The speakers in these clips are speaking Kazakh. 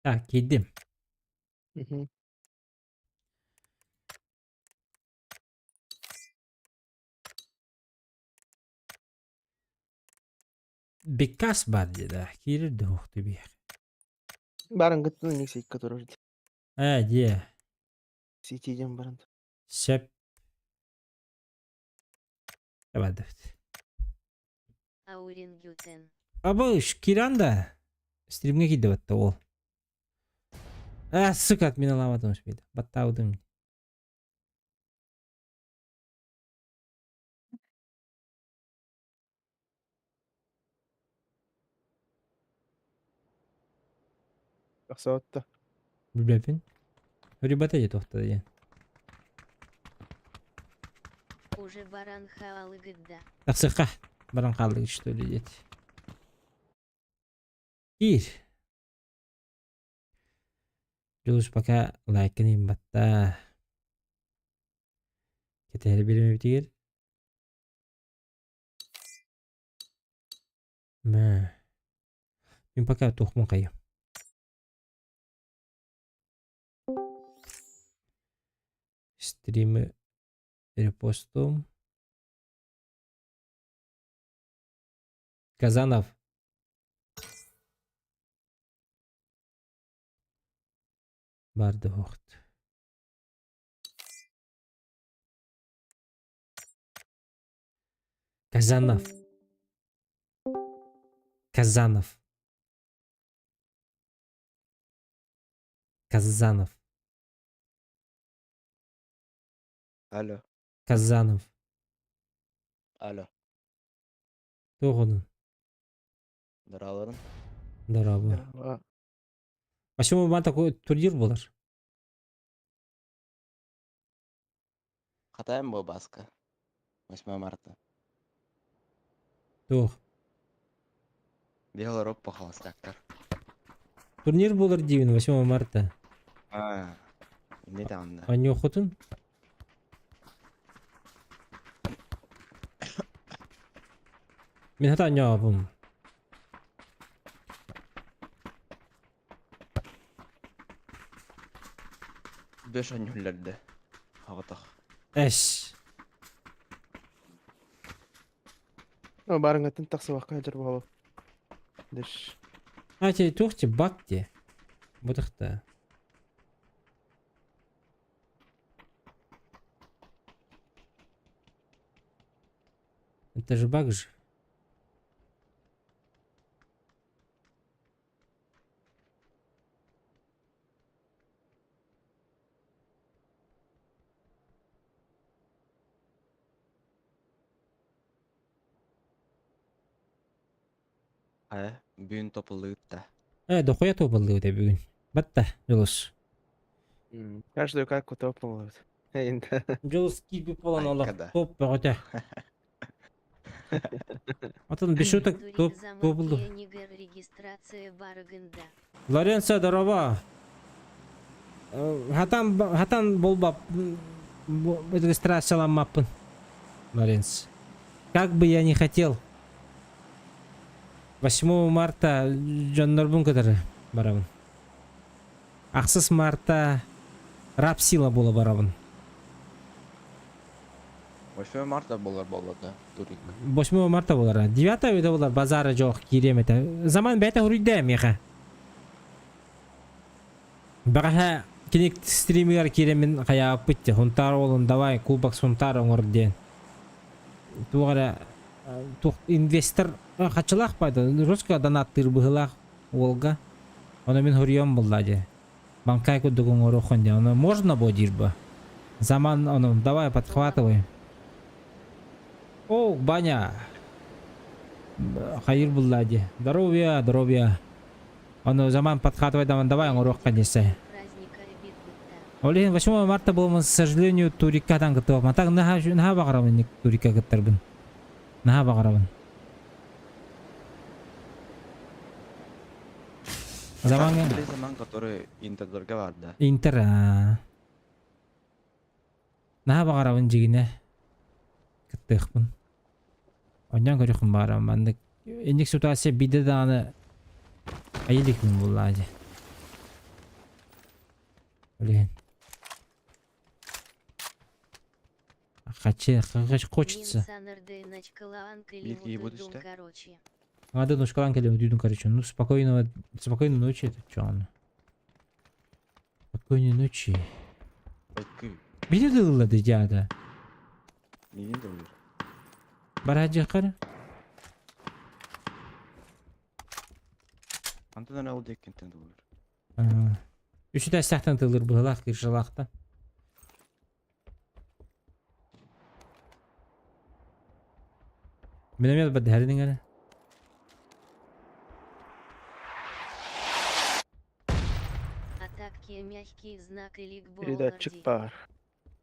Так, yedim. Bekas var dedi. Girirdi hoxtu bir. Баран гыттын нексейк который Diye. сетиден баран. Şep. Evet. Аурингютен. Abi şu Kiran da stream'e gitti batta ol. Sıkat min alamadım şimdi. Batta aldım. Аксаатта. Bilmem. Ribata ya tohtadı ya. Уже баран хаалыгыдда. Sıkah. Baran kaldı işte öyle dedi. Bir. Terus pakai like nih batta. Kita hari birim bitir. Nah. Min pakai tohum kayu. Stream'i repostum. Kazanov. Vardı hoht. Kazanov. Kazanov. Kazanov. Алло, Kazanov. алло. Doğru. Дыраларын. Darabı. Почему бан такой турнир болар? Катайым бу баска. 8 марта. Doğru. Европа холостяктар. Турнир болар дейін 8 марта. Не таңда. А не охотun? Мен hata ne yapım? Беш анюллерде. Хаватах. Эш. Баран гыттын таксы вакка жер боло. Деш. Ачай тухчи бак де. Будықта. Это же баг же. Бүйін топылыгытта. Дохуя тобылды өте бүгін. Батта, Жолос. Каждую катку топнула. Енді. Жолос кирбіп болан олақ Айкада. топ бағыта. Атын бешотак топ тобылды. Нигер регистрация барыгында. Лоренцо, здорово. Хатан болбап. Регистрацияланмаппын. Лоренцо. Как бы я не хотел. 8 марта Джоннорбун кадары барабын. Ақсыз марта Рапсила бола барабын. 8 марта болар болады, турик. 8 марта болар. 9 өйді болар базары жоқ кереметі. Заман бәйті хүрейді меха. Бағаға кенек стример керемен қаяп бітті. Хунтар олын давай кубак сунтар оңырден. Туғара инвестор қачылақ байды. Русқа донаттыр бұғылақ олға. Оны мен хүрейім бұлдаде. Банкай күдігін орықынде. Оны можно бодир ба? Заман оны давай подхватывай. О, баня. Хайыр буллади. Здоровья, здоровья. Оно заман подкатывай давай урок конечно. Праздника битбытта. Олен 8 марта был, к сожалению, турикадан готов. А так наха багаравын турика гыттарбын. Наха багаравын. Zaman Были zaman, который Интердорга var da. Интер. Наха багаравын жигине. Гыттыхпын. Онyan көрөкүн барам. Мандык эндик ситуация биде даны айылыкмын буллади. Олен. Хочется. Санырды начкалаан Билки и будешь, да? короче. Надо ножкалан келем дүйдүн короче. Ну спокойной ночи это чё оно? Спокойной ночи. Öykü. Били дыллады жада. Neyin de olur? Бара жакара. Antadan oldu ekenten de olur. Üçü de sahtan tılır bıhlaq kırşılaqta. Миномет бады хәрдин гана. Атаки мягкий знак или Передатчик бар.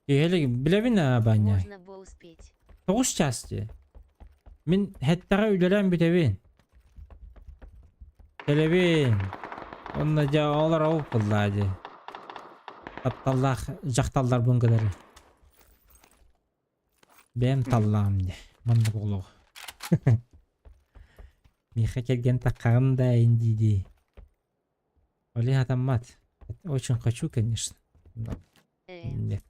Егелеги билебин абanya. Можно бы успеть. 9 части. Min hettara ülelen bitebin. Telebin. Onna ja olar ау кыллады. Тапталлах жакталдар бун кадары. Бем таллам де. Мында болоо. Миха келген таккагым да индиди. Оли атаммат. Очень хочу, конечно. Но нет.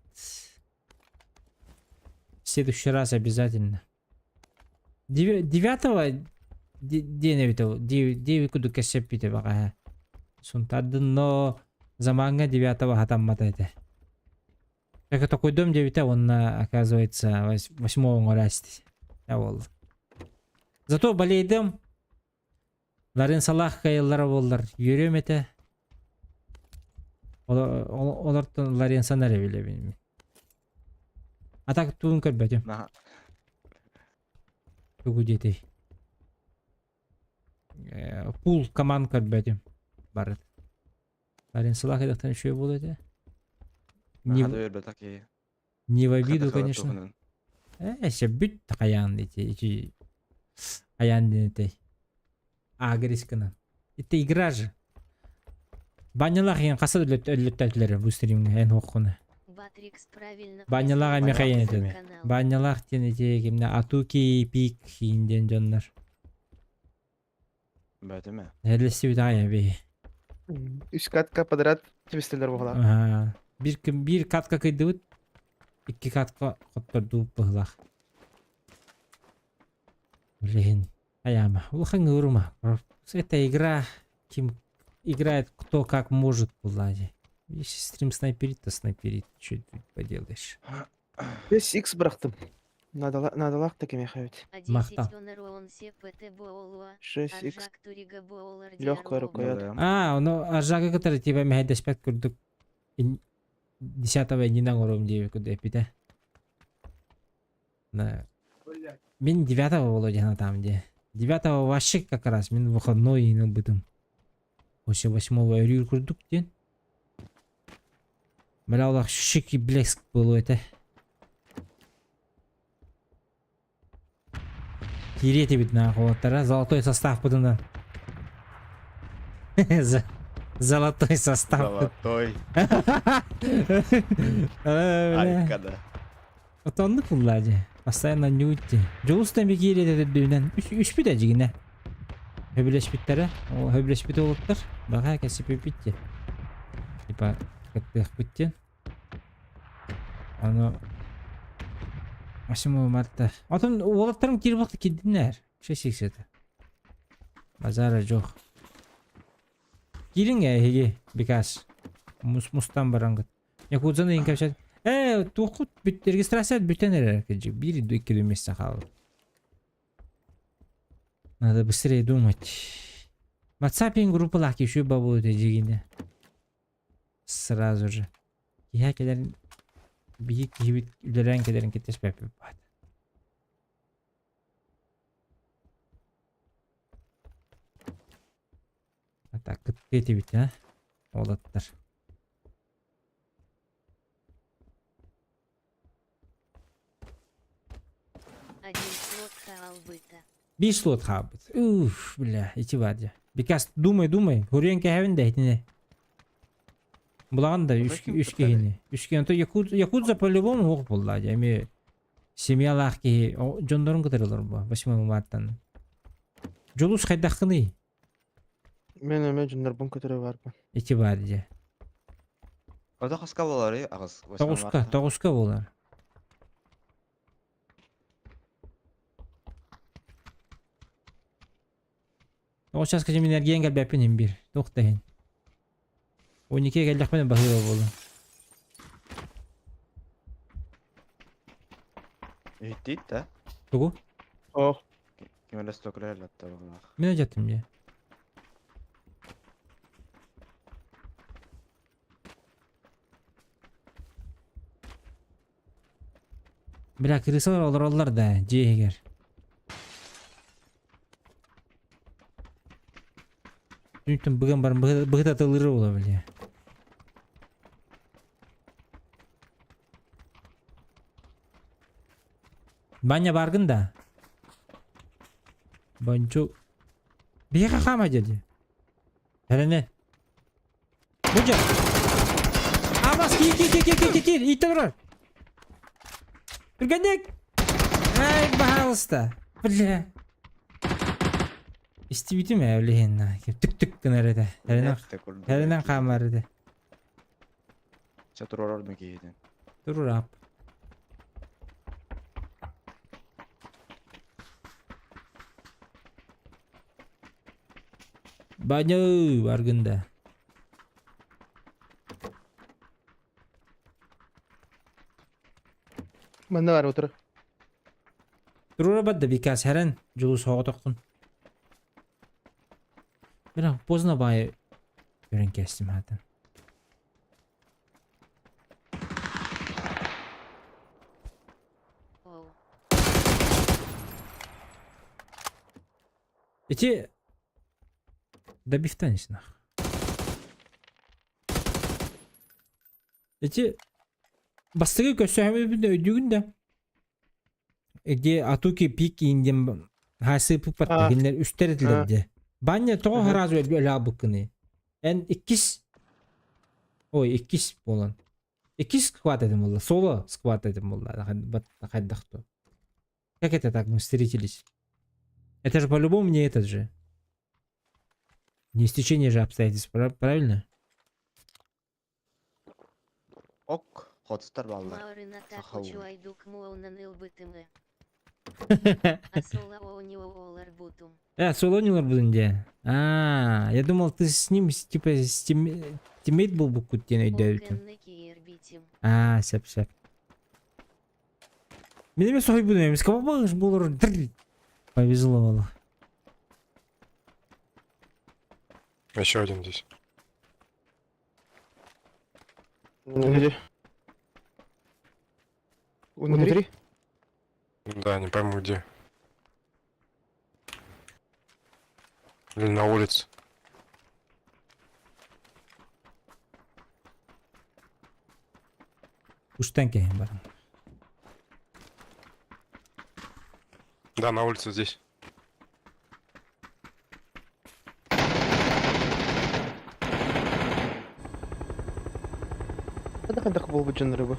В следующий раз обязательно. 9-го девять куду кесеп бите бага. Сунтадын но заманга 9-го хатаммат эти. Как такой дом 9-го, он оказывается 8-го расти. Я волду. Зато болейдым. Ларын салах кайыллары болдар. Йөрөм эте. Олардың ларын санары биле билмейм. А так туын көрбөтөм. Nah, Бүгү детей. Пул команд көрбөтөм. Барат. Ларын салах эдактан шөй болот э. nah da öyle taki. Не в обиду, Kata конечно. tohunun. Бүт каян эти. Аян детей. Агрискана. Это игра же. Банялах ен касад өлөттөлөр бу стримге эн окуна. Батрикс правильно. Банялага поставил мехайен свой этеме. канал. Банялах тенете кимне Атуки пик инден жоннор. Böyle mi? Элеси битая бе. Үч катка подряд твистелер була. Bir katка кыйдыбыт. 2 katка котторду быглах. Блин. Аяма. Улхан урма. Это игра. Ким играет кто как может, Влади. Если стрим снайперит, то снайперит. Что ты поделаешь? 5x бырактым. Надалак таки мехавит. Махта. 10 он ПТ Боулуа. 6x. Аржак Турига Боулар Лёгкая Диарову. рука. Böyle. Ну, ажага который тебя мехайдаспят курдук. 10-го не на уровне 9 куда пита. Да. Мен 9-го Володя там где. 9-го вообще как раз. Мен выходной и бытым. После 8-го өрүр курдук ден. Бля олақ шики блеск болу это. Кирети бит на холоттара. Золотой состав бутындан. Золотой состав. Zalatoy. Бля. Arkada. Отондук Влади. Постоянно нюти. Жолустан бе кирети дүйнен. Үш бит әжігіне. Höbüleş bitleri. O höbüleş bit oluplar. Bağa kesip bitti. Типа каттык биттен. Аны 8 марта. Атын олаттарым кирип бакты кидинер. 6-7. Базары жок. Кирин эге бикас. Мустан барангыт. Якудзаны инкапчат. Тухут бит регистрация бүтенер эркежи. 1-2 месяца калды. Надо быстрее думать. WhatsApp группалах еще бабу дегине. Сразу же. Я келерин бийик жибит үлерен келерин кетеш бәпі бад. Так, кыт бит, а? Олаттар. Один слот хаалбыта. 5 слот хабыт. Уф, бля, ити барды. Бекас думай. Көрген кәвін да етіне. Бұлаған да Олай кім 3 кітті? кегені. 3 кегені. Якудза по-любому оқ болды. Әме семьялақ ке жондарын кытырылыр бұл. 8 марттан. Жолус қайдаққыны. Мен өме жүндер бұн көтірі бар ба. Ити барды. Ода қасқа болар, ағыз. Тоғызқа болар. Тоғызқа жемін әрген кәл бәпінен бір. Тоқтайын. 12 кәлдақ менен бағыла болу. Үйттейді, да? Тугу? О, Кемелес токыры әлатта бағылақ. Мен жаттым же. Бля, крысалар олар да, жегер. Жүнтін бұған барын бұғыт атылыры ола бля. Баня баргын да. Банчу. Беға қама жерде. Әліне. Бұжа. Абас, кел. Итті ұрар. Біргендек. Ай, бағалыста. Бля. İstibiti mi evliyin? Tık nerede? Elinden kamerede. Çatır orar mı giydin? Durur ab. Banyak bargında. Bende var otur. Durur abad da birkaç heren jolu soğuk toktun. Biraz pozna bayı görün kestim zaten. Оу. Эти добивтан ишнах. Эти бастыгы көсөмү өйдүгүндө. Эди атуки пик индем хасы пупатта кинер үстердилерди. Баня того разу öyle bıkkını. En ikis olan. İkis squat edim valla. Solo squat edim valla. Хаддахту. Как это так мы встретились? Это же по-любому не этот же. Не стечение же обстоятельств, правильно? Ok, hotstar ballar. Лаурина так Сахау. учуайдук муонан илбытымы. Асола онио олар бутум. Солонийлар будунде. Я думал, ты с ним типа тиммейт был бы куттен өйдөбүтүм. Окенны киербитим. Сеп. Мен эме сой будем эмес, кабабыш болор. Повезло вала. Еще один здесь. Внутри. Внутри? Да, не пойму где. Или на улице. Уштан кейин бар. Да, на улице здесь. Қайдақ бол бұл жүндері бұл.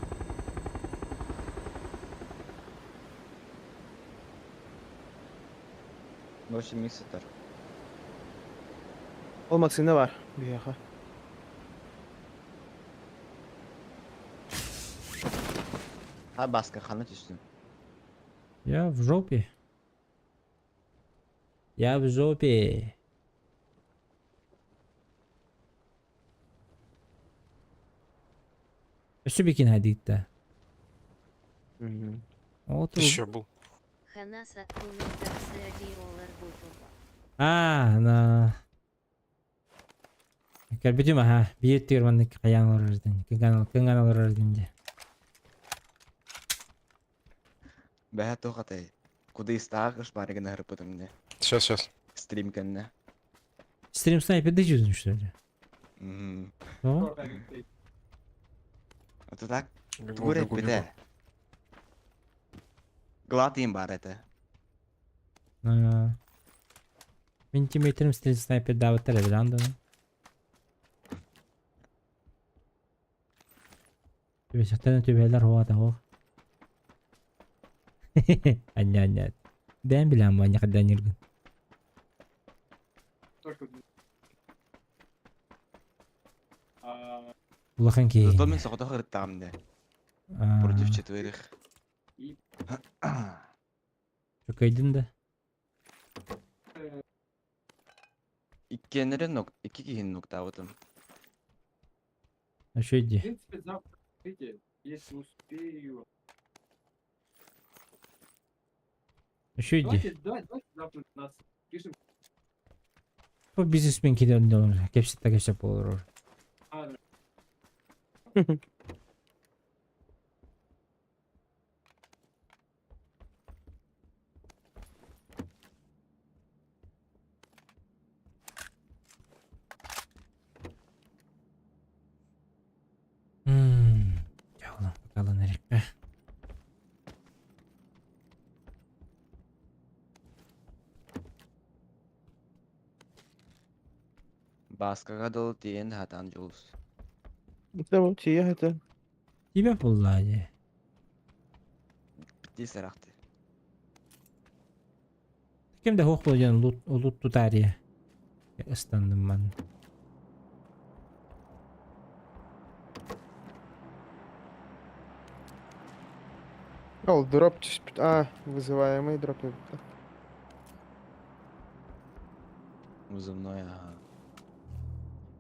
Ночи миксетер. Ол Максимде бар. Бұяқа. Ha baskı kanat üstün. Я в жопе. Я в жопе. Что бекин ходить-то? Вот Еще был. Хана сатуну таксади олар бутум. на. Кальбитим аха. Биет тирманник каянлардан. Кынганалардан де. Бәһә тоқатай. Куды истағыш барыгын әріп өтімде. Сейчас. Стрим кәнне. Stream sniper'da yüzmüş öyle. Hmm. Tamam. Это так? Бегу, Тугурет бегу, бегу. биде. Гладием бар это. Мен тиммейттерим stream sniper'da аваттар эбил анда. Төбесектен төбелер хуата хо. Анья. Дәм билем ваня кадан йөргән. Улахан ки. Зато мен соқта хырттамды. Против четверых. Чөкөйдүн да. Iki kişinin nokta atım. Ошойди. принципе, завтра прийти, если успею. Ошойди. Давайте завтра нас пишем. Бу бизнесмен кидеринде olur. Кепсеп болор. А, Жагына калын эрекпе. Баскага дол тиен хатан жулус. Tamam, тия это. Тебе буллади. Битти сарахты. Кемде хок болгон лут тутария. Ыстандым мен. Ол, дроп түспүт. Вызываемый дроп. Вызывной, ага.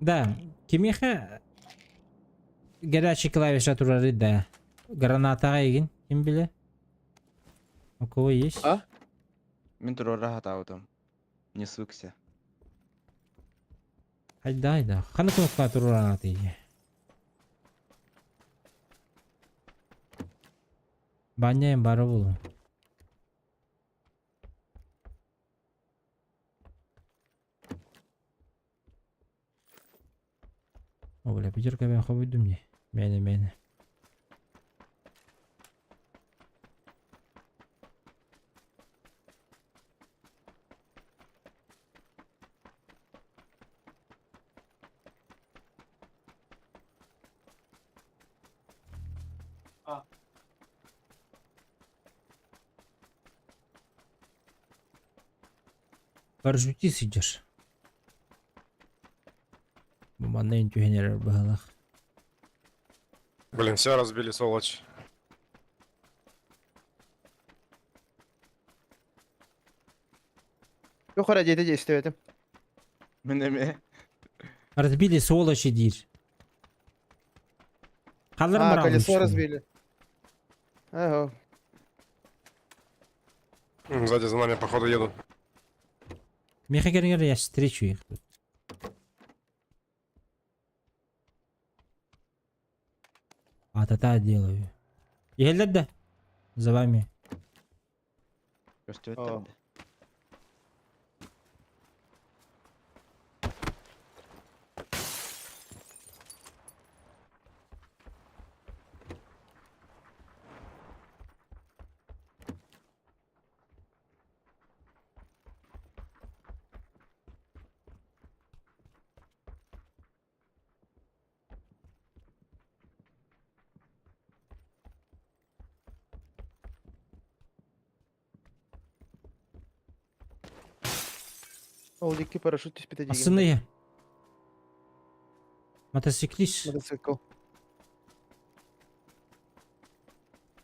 Да, кимеха горячий клавиша турары да. Гранатага егин, ким биле? У кого есть? А? Мен турора хата атым. Не сукся. Хайда. Хана кнопка турара тиги. Баняем бары болу. О, бля, пятерка я ховыйду мне. Мене. Парашюти сидишь. Бомбанный интюгенер бахалах. Блин, все разбили, сволочь. Yukarı cedi istedim. Мен эме. Разбили сволочи дир. Қалдырым Колесо разбили. Ага. Сзади за нами, походу, едут. Меха кернгер, я встречу их тут. А-та-та делаю. Ехали да? За вами. Көстөттөрдү. Ол iki парашют тespit edildi. Asını Мотоциклист. Мотоцикл.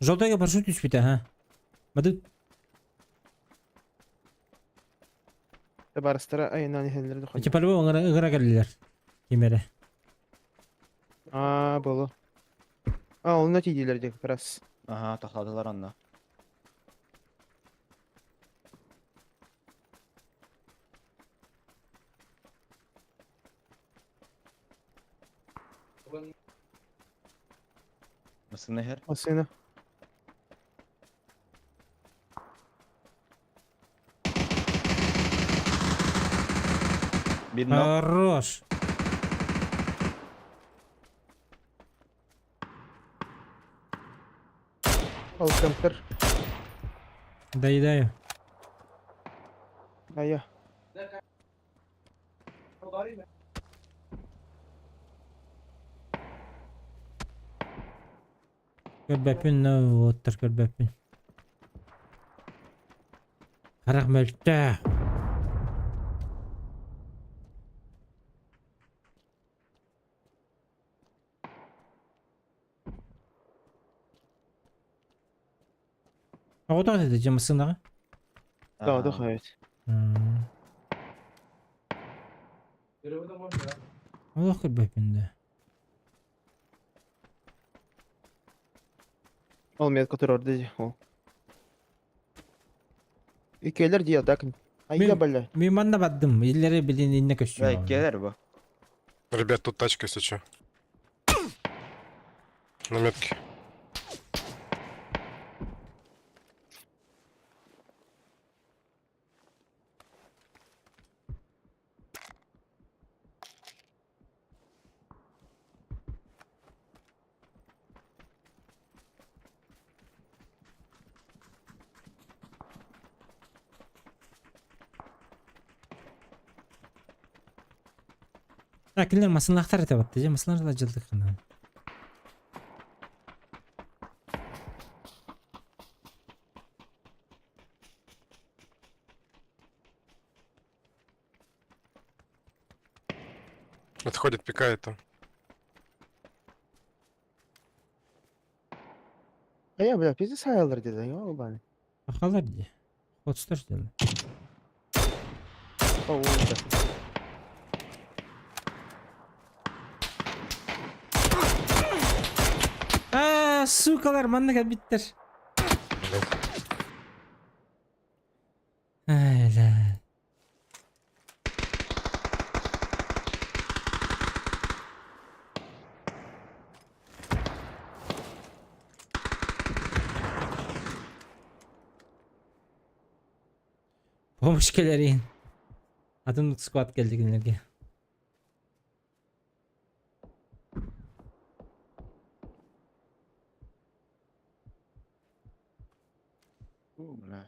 Жолдага парашют түспейт, ага. Мады Барыстара айынан ихелерди хой. эти полевой ыгыра келдилер. Кемере. Болу. Ол натидилер де как раз. Ага, тактадылар анда. Мısın her? Masını. Bir nok. Хорош. Ал кемпер. Доедаю. Ая. Көрбәппин, оттыр көрбәппин. Қарақ мөлтті. Оғыда деді жымысыңдағы? Dağda hayat. Оғық көрбәппинді. Al met katır orada o. İkeler diye dakın. Ayya bala. Мен манда баддым, еллері білін инне Ve көшші. gelir bu. Ребят, тут тачка, если что. На метке. Әкілер масынлақтар әте батты же, масынлар да жылдық қана. Отходит, пикает там. Ayya bala bizi sayılır dedi ya o bana. Ақалар де. Отстар деді. O oldu. Сукалар, манда кәбіттер. Блядь. Әлі. Помощь келерейін. Адымдық сквад келдігінлерге. Bля.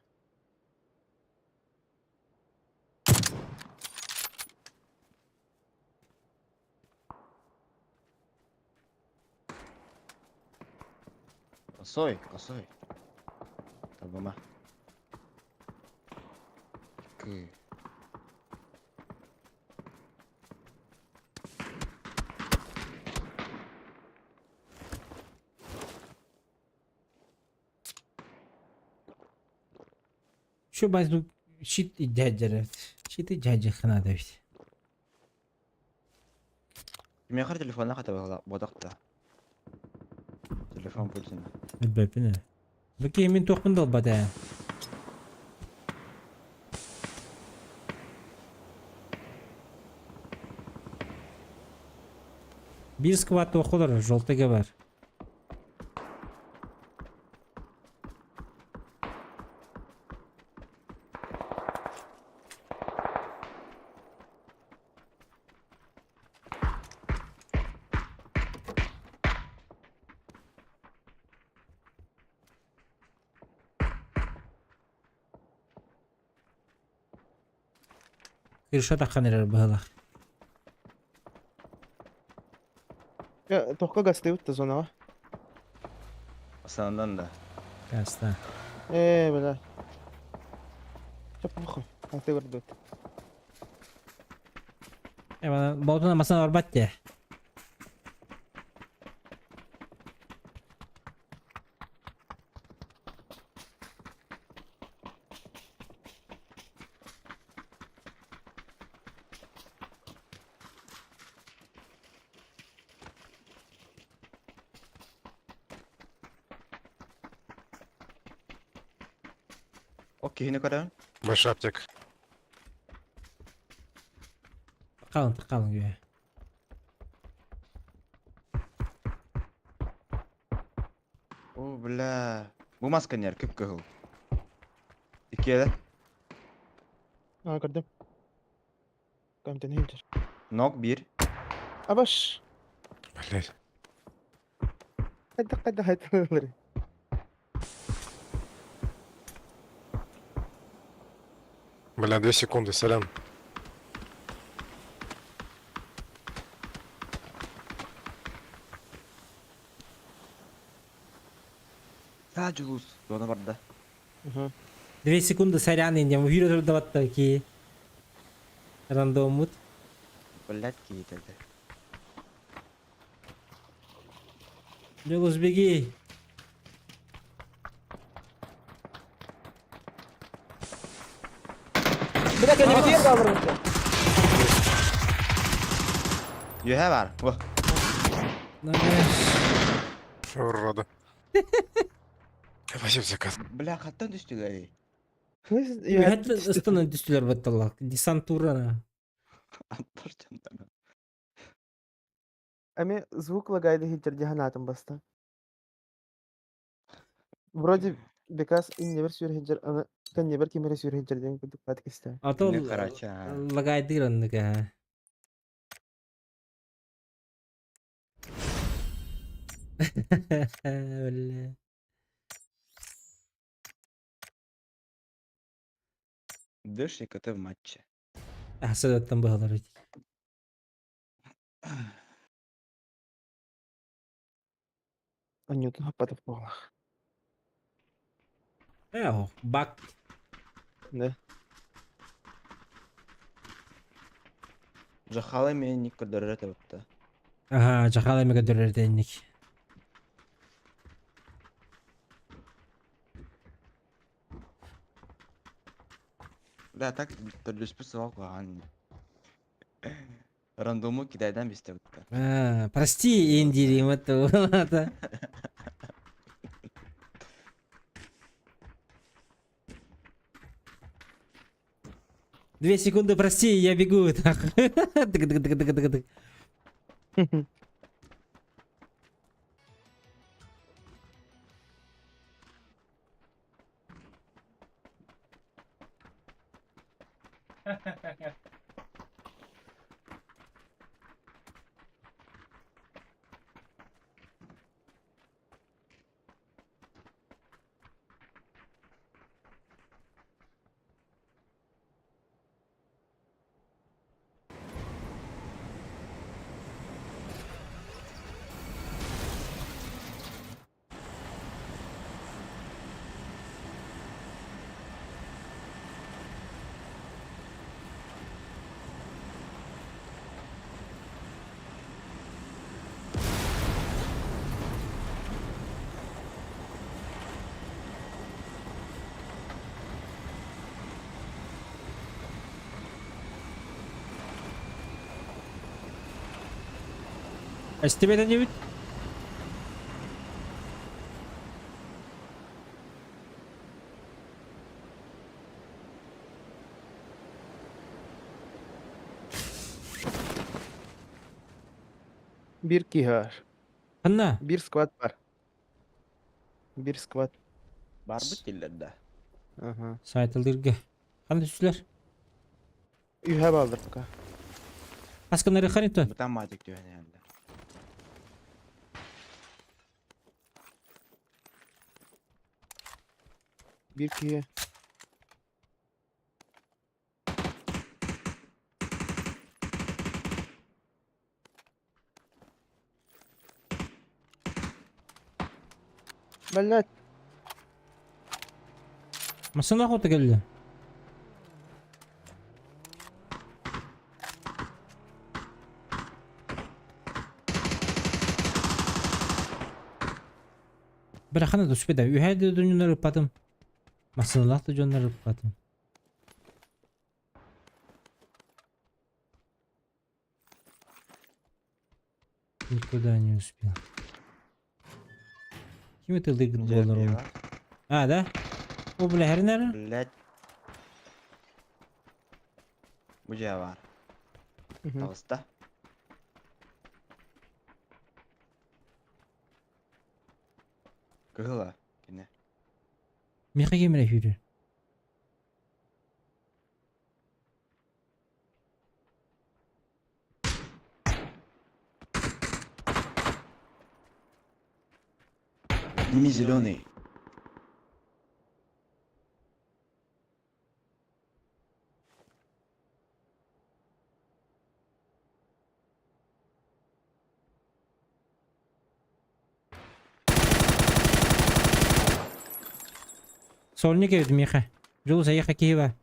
Косой, косой. Табама. Кы. Şu bazı shit ihtiyacları. Shit ihtiyacı kına da işte. Кime кар телефонна ката бодакта. Телефон Путин. Bilbepine. Bakayım min toqmun da bada. Bir skvat okular, жолтыгы бар. Кырша таққанырар бағалақ. Ya tohka gazete uttu sonra. Asandan da. Каста. Bala. Çapı bakın. Hadi gördü. Бана болтuna масана орбат де. Okey, yine kadar. Большой аптек. Таққалын көе. О, бля. Bu maskaner küp kıhıl. İki 2'ye de. Ha gördüm. Камтен хинчер. Нок 1. Абаш. Блять. Кайда хайталар. Бля, 2 секунды, сорян. Julus. Зона барда. 2 секунды сорян инде үйрө турду батта ки. Рандомут. Блять, кейтеді. Жолуз беги. Бля, я не видел калдырмакчы. Юхе бар. Во. Урода. Спасибо за заказ. Бля, қаттан düştü gari. Үйәттен ыстынан түстілер батталақ. Десантурана. Аттар чантана. Ами звук лагает хинчер диханатым баста. Вроде бекас иннебер сүйер хинчер, аны кеннебер кемере сүйер хинчер деген күдік батық істе. Атол Не карача. лагайдыр анныка. Бля. Дыши коты в матче. Асадаттан бағалар өте. Анютын хаппатып болақ. Бак. Да. Жахалы мен ник көрдөрөр өтөбүттү. Ага, жақалы мега дөрерденник. Да, так төрлөспү сабак кылган. Рандому кидайдан бесте өттү. Прости, Эндирим, это. 2 секунды, прости, я бегу. Так. Тык-тык-тык-тык-тык-тык. Тебе это не видно? Bir kihar. Анна, Bir squad var. Bir squad. Барбы тиллерде. Ага. сайтылдырга. Қандай түстілер? Үйhe балдыр пока. Асканары харито. Бутан матик дүйөн енді. Bir kihe. Блять. Масана охота келді. Бір қана түспеді. Үйәді дүниелер ұппадым. Масаналақты жонлар ұппадым. Никуда не успел. Кем это лыгн болар? А, да? О, бля, хернер? Блять. Бу жер бар. Тагыста. Кыгыла. Кене. Меха кемере хүйрі. Сними зеленый. Солни кевді меха. Жол заяқа кева.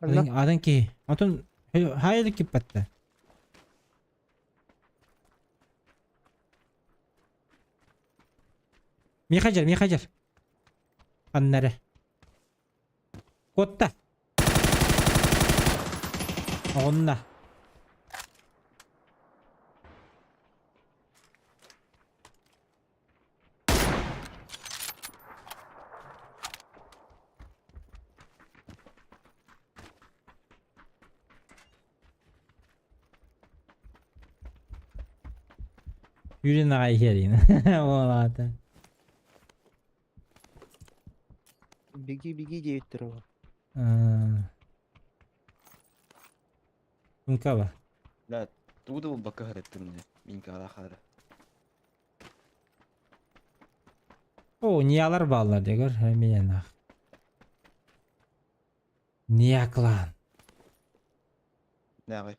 Анна, Адан ке. Антон хайды кеп батты. Мехажар. Аннары. Котта. Оғынна. Yürüyün ağayı gelin. Oğlata. беги, 9 тұрығы. Сумка ба. Бля, туда был бака ты мне. Минка алахара. О, niyalar bağlar diye gör. Hemen ah. Niyak lan. Ne abi?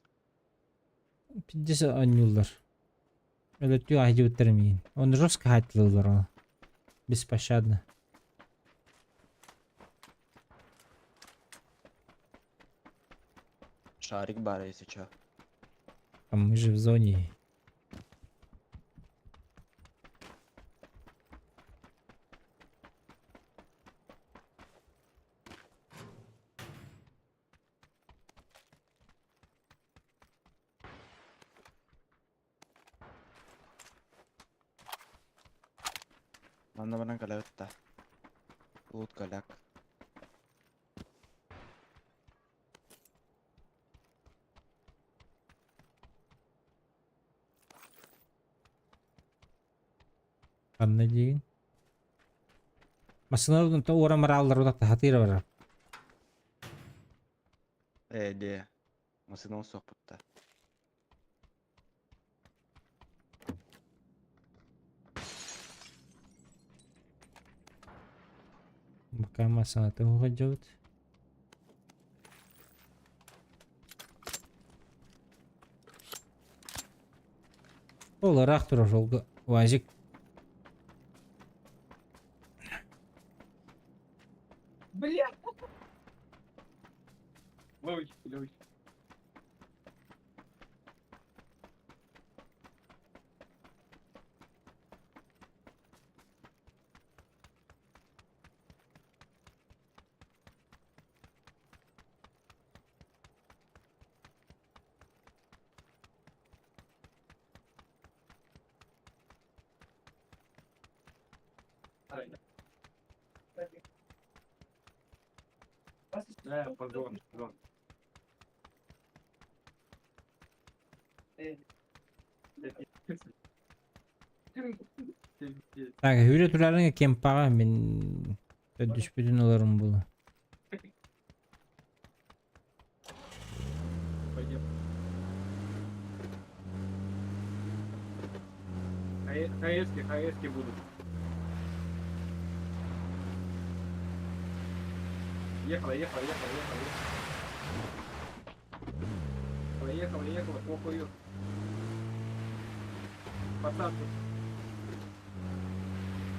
Пиздец анюллар. Öyle diyor ayı bitirmeyin. Onu жестко хатилылар ол. Беспощадно. Шарик бара, если чё. А мы же в зоне. Мана баран калаватта. Лут каляк. Kanna değil. Masına da uğra marallar da hatira var. De. Масыдан сохпутта. Пока масына туга жаут. Ол рахтур жолга вазик. Бля! Лович. Пардон. Так, hüre turarın kempağa men düşpüdün olurum bunu. Пойдем. ХСки будут. Ехала. Поехала, похуй. Посадку.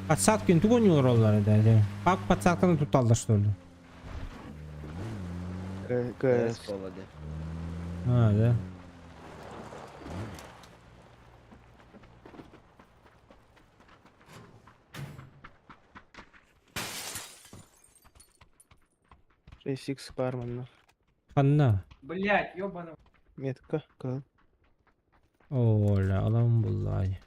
Подсадкин тугонюлар олар да. Пак подсадканы туталдар что ли? КС. Полоде. А, да. Х Барманна. Ханна. Блять, ёбаный. Метка. Кал. Оля, алам буллай.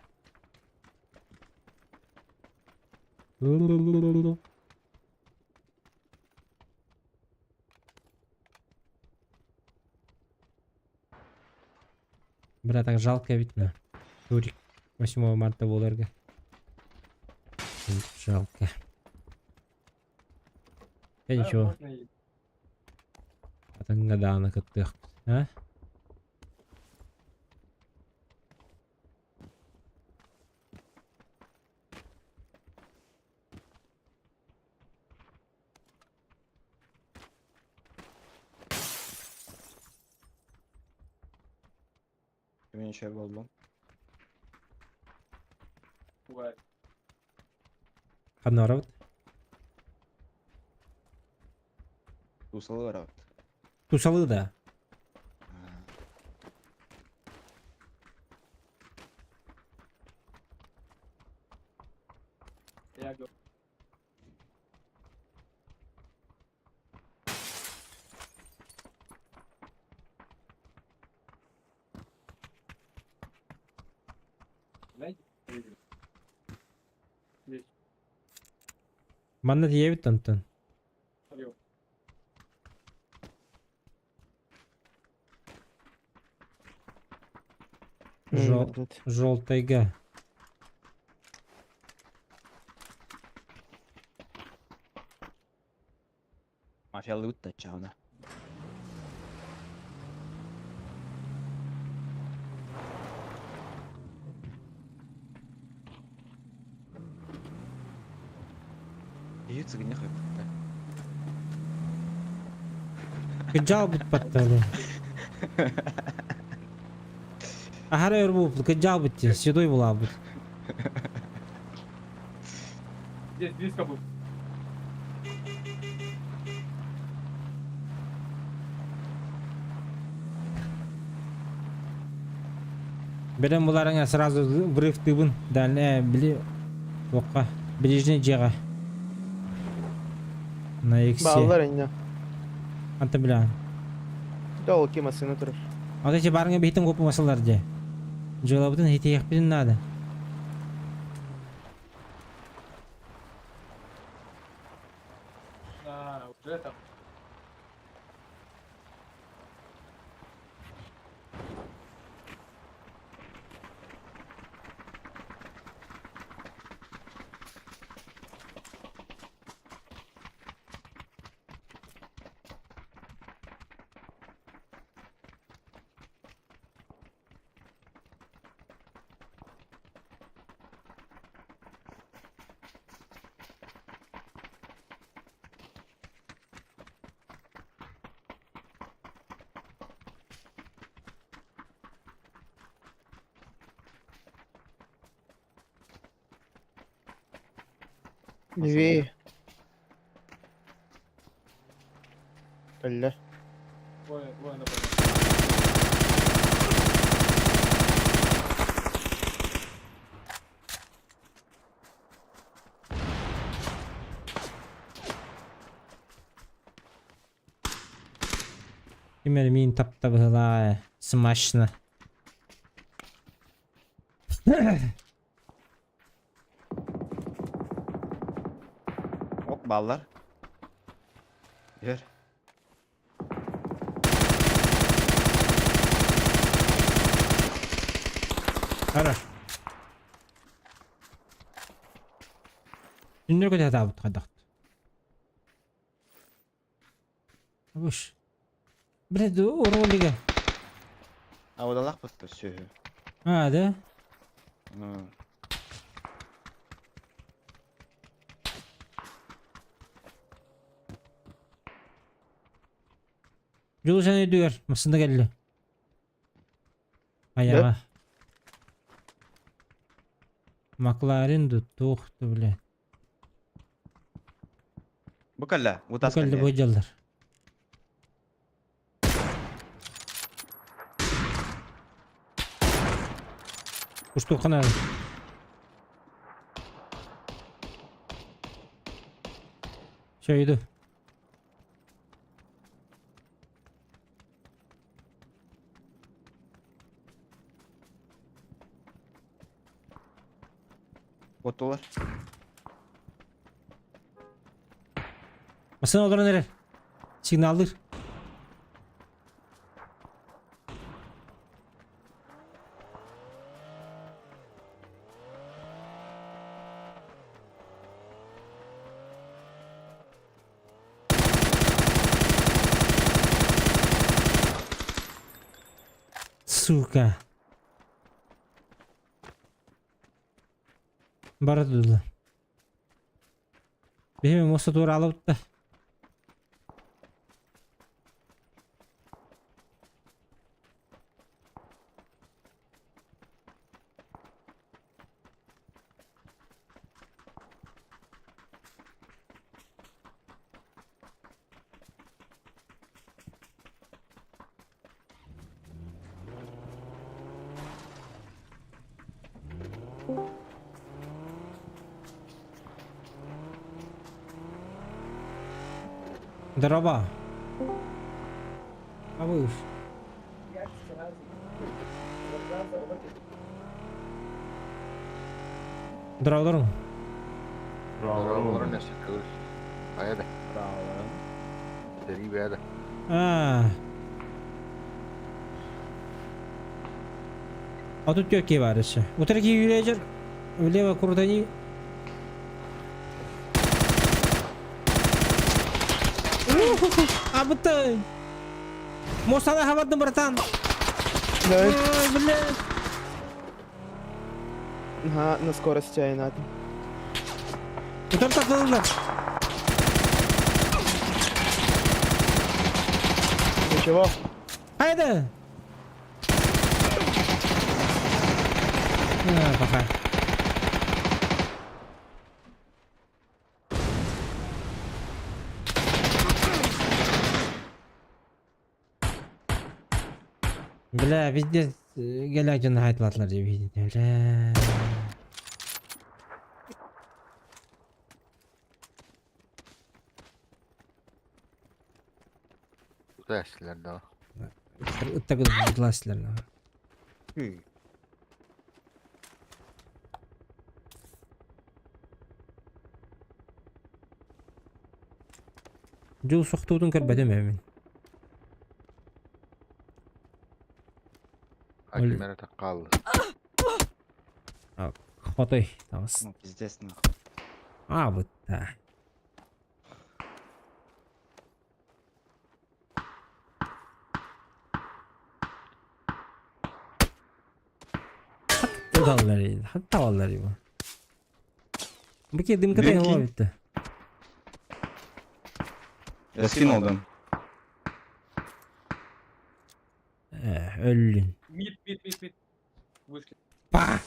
Бля, так жалко видно. Турик 8 марта боларга. Жалко. Я ничего. Атангадана кыттык. А? Kimin şey oldu? Бывает. Канаров. Tusalı var abi. Тусалы да. Я говорю. Знаете? Здесь. Манна диебит тантан. Алло. Желтайга. Mafyalı utta çağına. İyi sıkıntı yok. Кыджал бут патталы. Ахара өрбуп, кыджал бут, седой була бут. Здесь близко будет. Берем буларыңа сразу врыв тыбын. Дальне били оққа. Ближний жеға. На иксе. Bağlar inne. Анты біля. Дол кемасына тұрыр. Ата че барыңа бейтін көпі масалар же. Жоғылабытын хеті еқпедін нады. Уже там. Две. Бля. Двое нападают. Кемер мин таптап ғыла. Смашны. Hop ballar. Ver. Ара. Үннер көте табыт қадақт. Абыш. Біледі оролиге. Ha o da lak bıttı söhü. А, да? Hı. Жолу сәне өйдігер. Масында кәлі. Аяға. Макларин тұқты біле. Bu kalla. Bu tas Кәлі kalla. бөйдалдар. Кұшты қанады. Шөйді. Botular. Масына оларын әрер. Сигналдыр. Сука. Бардылы. Беймем осы тура алып та. Дрова. А вы уж. Дровдорун. Bravo. Nästan kul. Vad är det? Driv är det. А тут какие варишь? Вот такие вечер. Влево крутани. Абытай. Мосала хаватны, братан. Давай. Ой, блядь. Ага, на скорости надо. Утар такылдыр. Ничего. Haydi. Пока. Бля, везде геляден айтылатлар деп видите. Бля. Kуда sizler daha? Ittagı классларна. Хы. Жол соқтуудун көрбөдүм мен. Акимere takkallı. Хотой тамас. Ну, пиздец, нахуй. А, вот так. Hatta vallahi bu. Bu ki dımkıda Benimki- yama bitti. Я скинул дым. Öldün. Мид. Вышли. Pa!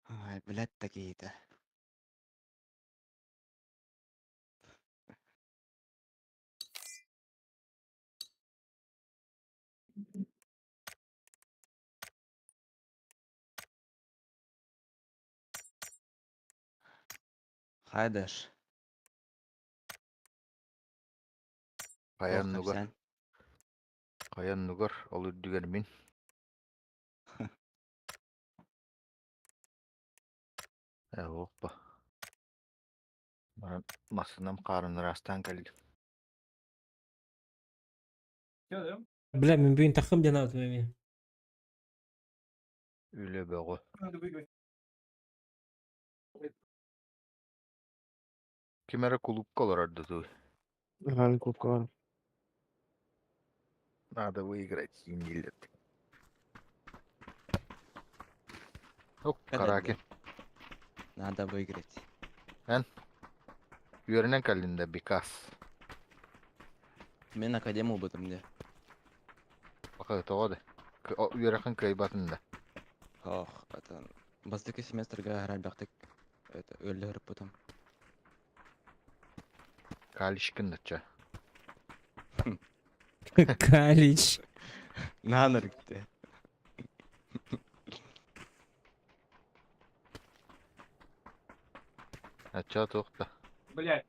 Ай, блядь, такие-то. Хайдаш. Kayan Ох, nugar. sen. Kayan nugar. Olur düger min. Hoppa. Bana masınam karın rastan geldi. Что, да? Бля, мен бүгін тақым ден алды мен. Öyle be o. Надо выиграть. Kimere kulüp olur orada tu. Ага, кубка var. Надо выиграть İngiliz. Yok Kadar Karakin. Надо выиграть. Yörünen kaldığında Bikas. Мен академу бытым де. Bakı toğdu. Yöreken köy batında. Ох, это... Бастыки семестрга рәлбәқтік. Это, өллеріп бытым. Kalişkindirçe. Калич. Наныр gitti. Açığa toğda. Блядь.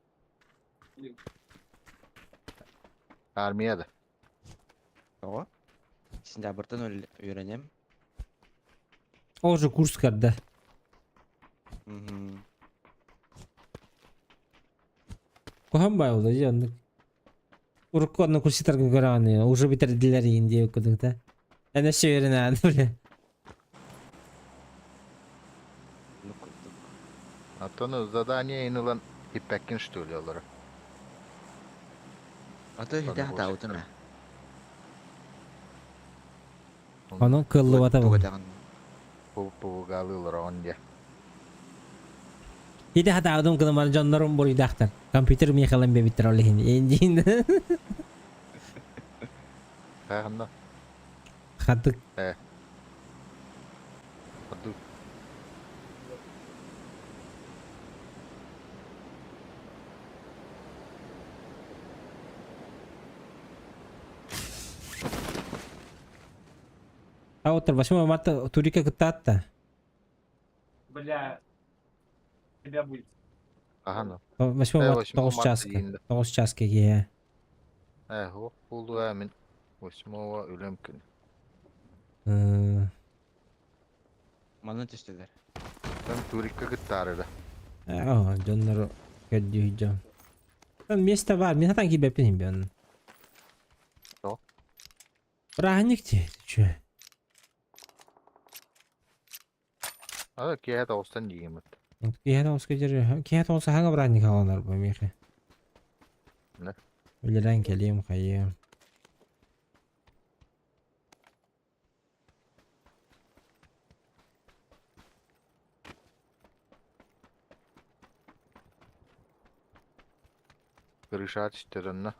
Armiyada. Ого. Сентябрьтен үйренем. Ол же курс кірді. Мгм. Коханбай oldu canlık. Urukko'nun kursitarını gören ya. Уже bitirdiler yiyin diye okuduk da. Ben de şey öğrenedim bile. Ну, круто. Атоны задание иныlan иппәккен что ли олары. А ты Ладно, хитя хата больше утыма. Onun kıllı vata bu. Пугалылар он де. Hidi hata adım kılımar canlarım boyu dağıtır. Kompüter mi yakalan be bitir olehin. Enciğinde. Кайгында. Hatık. Аду. А отыр, 8 марта турика кыттаатта. Бля. Тебя будет. Ahana. 8 Э, марта 8 9 марта часка. дейінді. 9 часка ге. О, булду әмін. 8-го өлем күн. Маны түстелер. Sen turikka gittarıda. Жоннор көддү. Там место бар, мен атан кибеппин бен. Что? Браникти, чё? Ада кие да остан дийемет. Киһәтә оска жер, киһәтә олса хаңа браник алганар бу мехе. Не? Үлерән келем хайы. Kırışat işlerinde.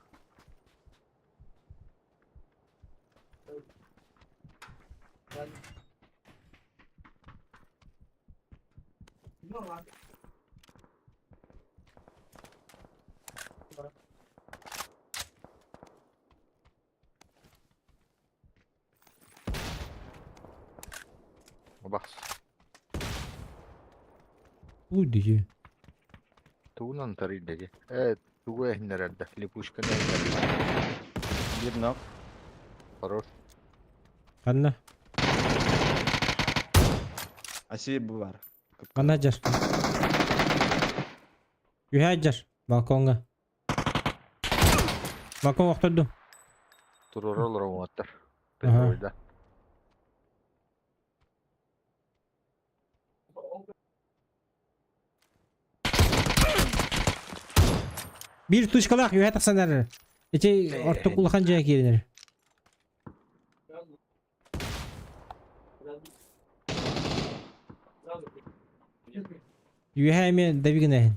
Bak. У дие. Tuğunan tarıydaki. Evet. Tuğu ehnerelde. Lipuşkan ehnerelde. Bir nok. Хорош. Канна, Аси bu var. канна жер. Юһә жер. Балконга. Балкон вақтырдым. Turur olur o muhattar. Aha. Oyda. Bir tuşkalак юһә тахсанар. Эти ортық улахан жая керенер. Юһә мен давигнәһин.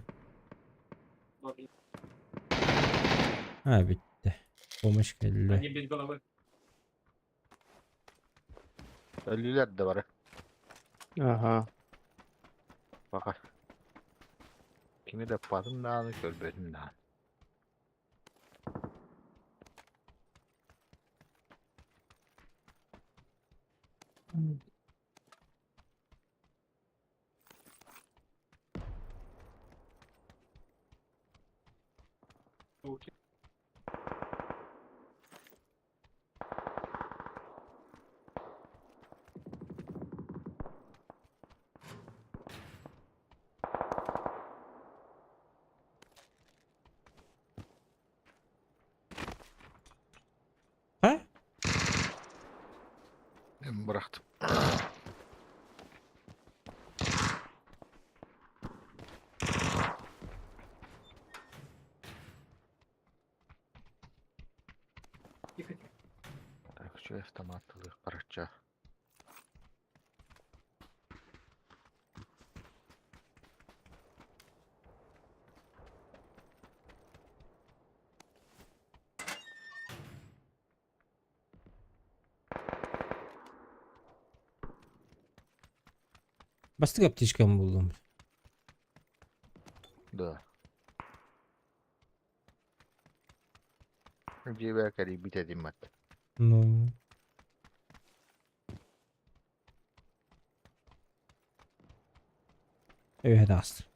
Битте. Помощь келді. Они без головы. Ölüler de var. Aha. Bakar. Kimi de patın dağını körbetin dağını. Ha? Ben bıraktım. Так, şu автоматlı parça. Bastık aptişkamı buldum. Да. Где вы карибит один мат? Ну. Evet astır.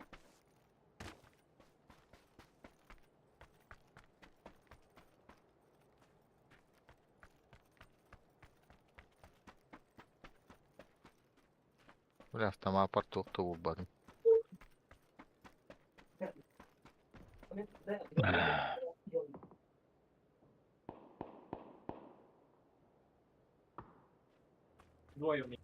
Böyle автомат партokta bulmadım. Двое у меня.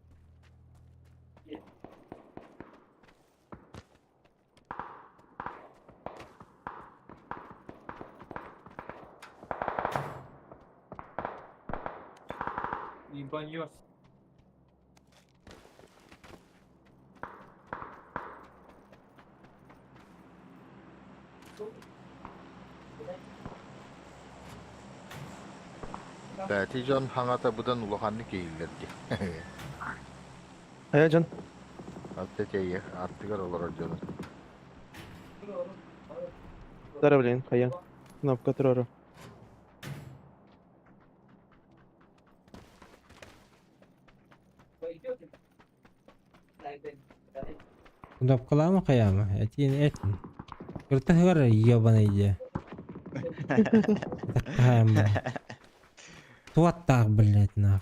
Ебанёс. Batican hangata budan ulakanlı geyillerdi. Hayacan. Hatta şey artık aralar canım. Зараз, блин, хаян. Кнопка трора. Kundap kalama kayama. Etin etin. Kırtah gara yabana ije. Takayam bu. Tuat tak bilet nak.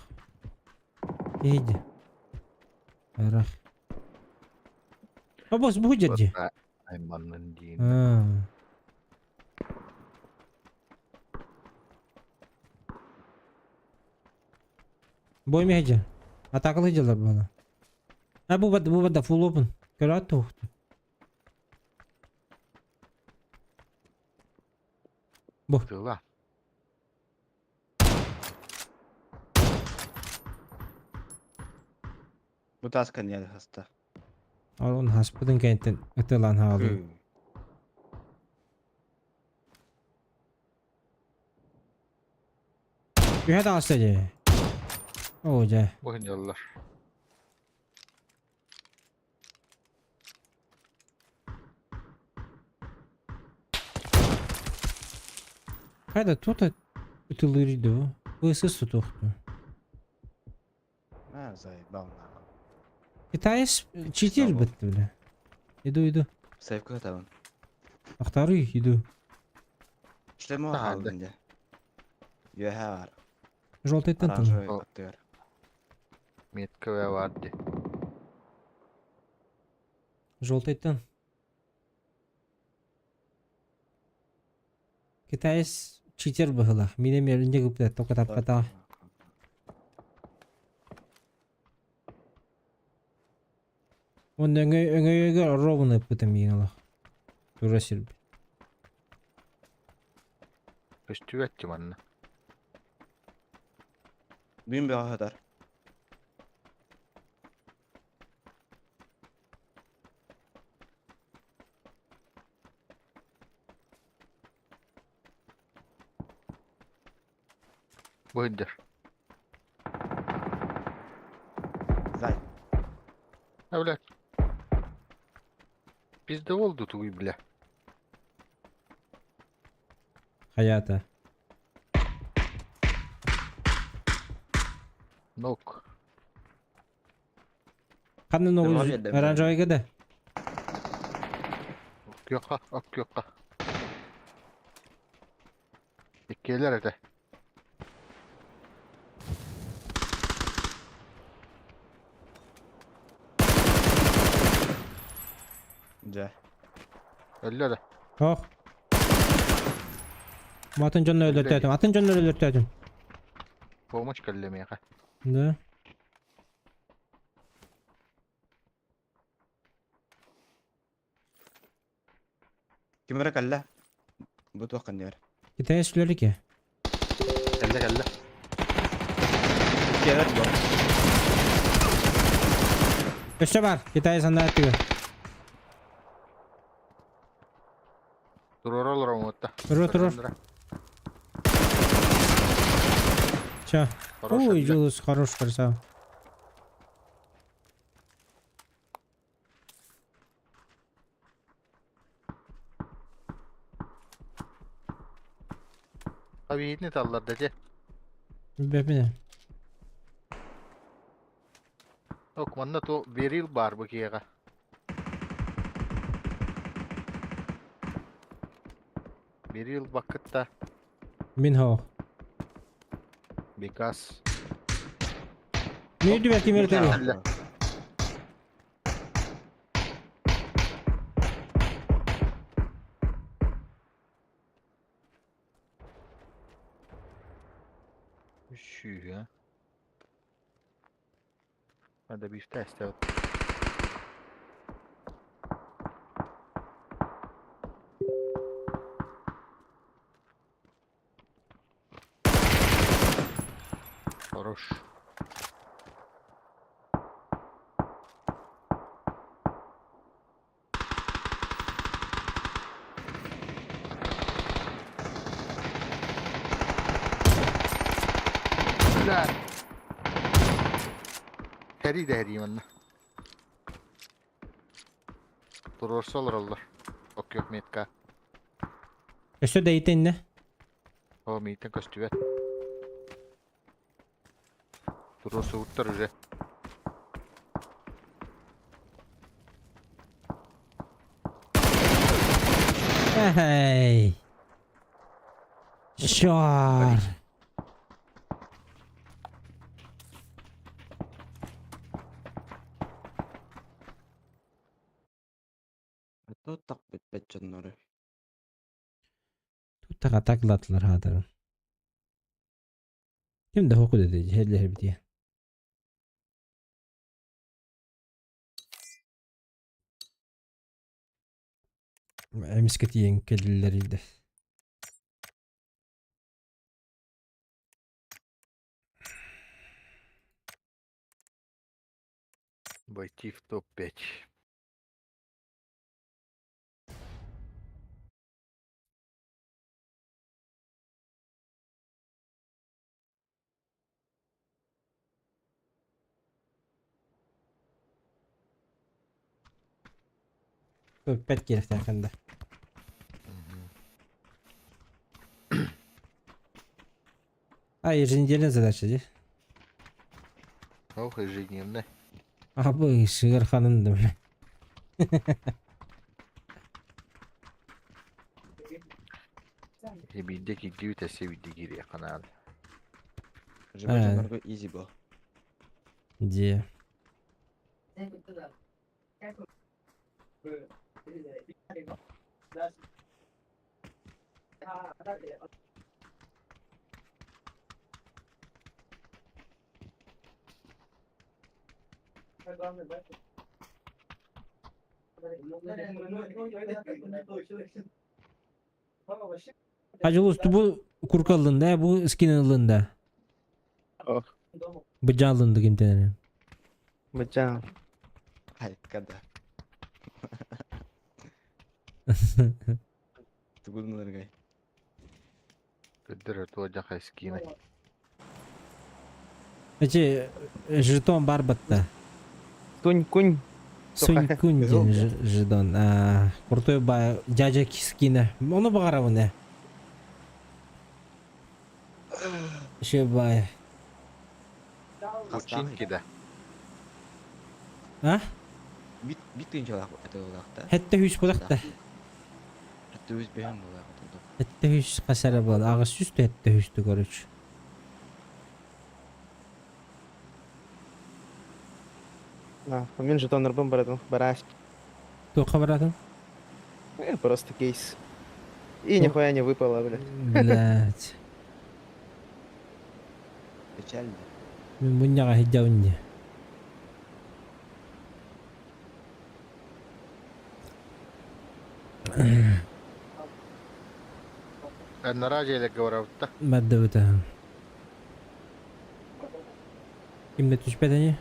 İyice. Arah. Abos bu hujatji. Bota aymanın diyin. Ha. Boy mi hece? Ataklı heceler bana. Ha bu bada full open. Kırat tohtu. Tığla. Bu taskan ya hasta. Alın hasbudun kentin ıtılan halı. Ühe de asacı. Oca. Oynuyorlar. Hayda tuta ıtılırıydı o. Hırsız tutuktu. Ha zay bal. Kitayes çitir Tamam. bitti bile. Idu. Sevk tamam. Aktarı idu. İşte mi Hadi. var bence? Yuha var. Жолтый тантан. Aranjör O. atıyor. Metka ve vardı. Желтый тан. Kitayes çitir bıhıla. Mine merince gıpta tokat apkata. Onda öngö robunu yapıtım yine. Durasır. Üstü ettim anne. Büyün bir kadar. Buydur. Zay. Evlat. Bizde oldu tuğu bile. Hayata. Nok. Kanın Var oğuz. ya de Aranjoy gede. Ok yok ha. Ok yok ha. İkiler de. Güzel. Öyle de. Oh. Bu atın canını Öyle öldürtüyordum. Atın canını öldürtüyordum. Boğmaç kallemeye ha. Ne? Kimara kalla? Bu tokan diyor. Kitayes süleli ki. Kelle kelle. İki evet bu. Üstü var. Kitayes anda atıyor. Dur oralar o modda. Durur. Все. Ой, Джулус, хорош, красава. Abi ne tallar dedi. Бебе. Yok manna to veril bar bu kiyega. Veril vakitta Min ho. because Мирди бәлки миртәли. Kelle. Şu ya. Hadi bir test et. Хорош. Güzel. Heri de heriyim anne. Durursa olur. Ok yok metka. Üstü deyte inne. O metin kostüvet. Durursa vurtlar öyle. Hey. Şar. Это так бит жаннары. Tutağa takladılar hadarın. Kim de hoku dedi. Herler diye. Emisketi kellileriydi. Войти в топ-5. Öpet gerek yakında. Hayır, zincerine задача. Ох, ежедневно. Aha bu Şığır Han'ın da böyle. Ебидеки дьюта севиди гири канал. Живой жаннарга easy был. Diye. Hacı ustu bu kurkallığında bu skinalığında. Oh. Bıcağlığında kimsenin. Бача. Хай, когда. Тугунларгай. Тедер туаджа хайскина. Значи жетон бар бытта. Тунь-кунь. Сунькун ден жетон. Крутой бай дядя скина. Onu bağıra bu ne? Şey bay. Учинки да. Ha? Бит тыынчалак это улакта. Hette hüs bulak da. Хатты өз бэйэн улак. Hette hüs kasara bol. Ağız üstü hette hüstü görüş. Мен жетон рыбым баратын. Бараш. Тоқа баратын? Просто кейс. И нихуя не выпало, блядь. Блять. Печально. Мен bunyağa hicavınca. На радио говорят, Madde bu da. Kimde düşmeden ya?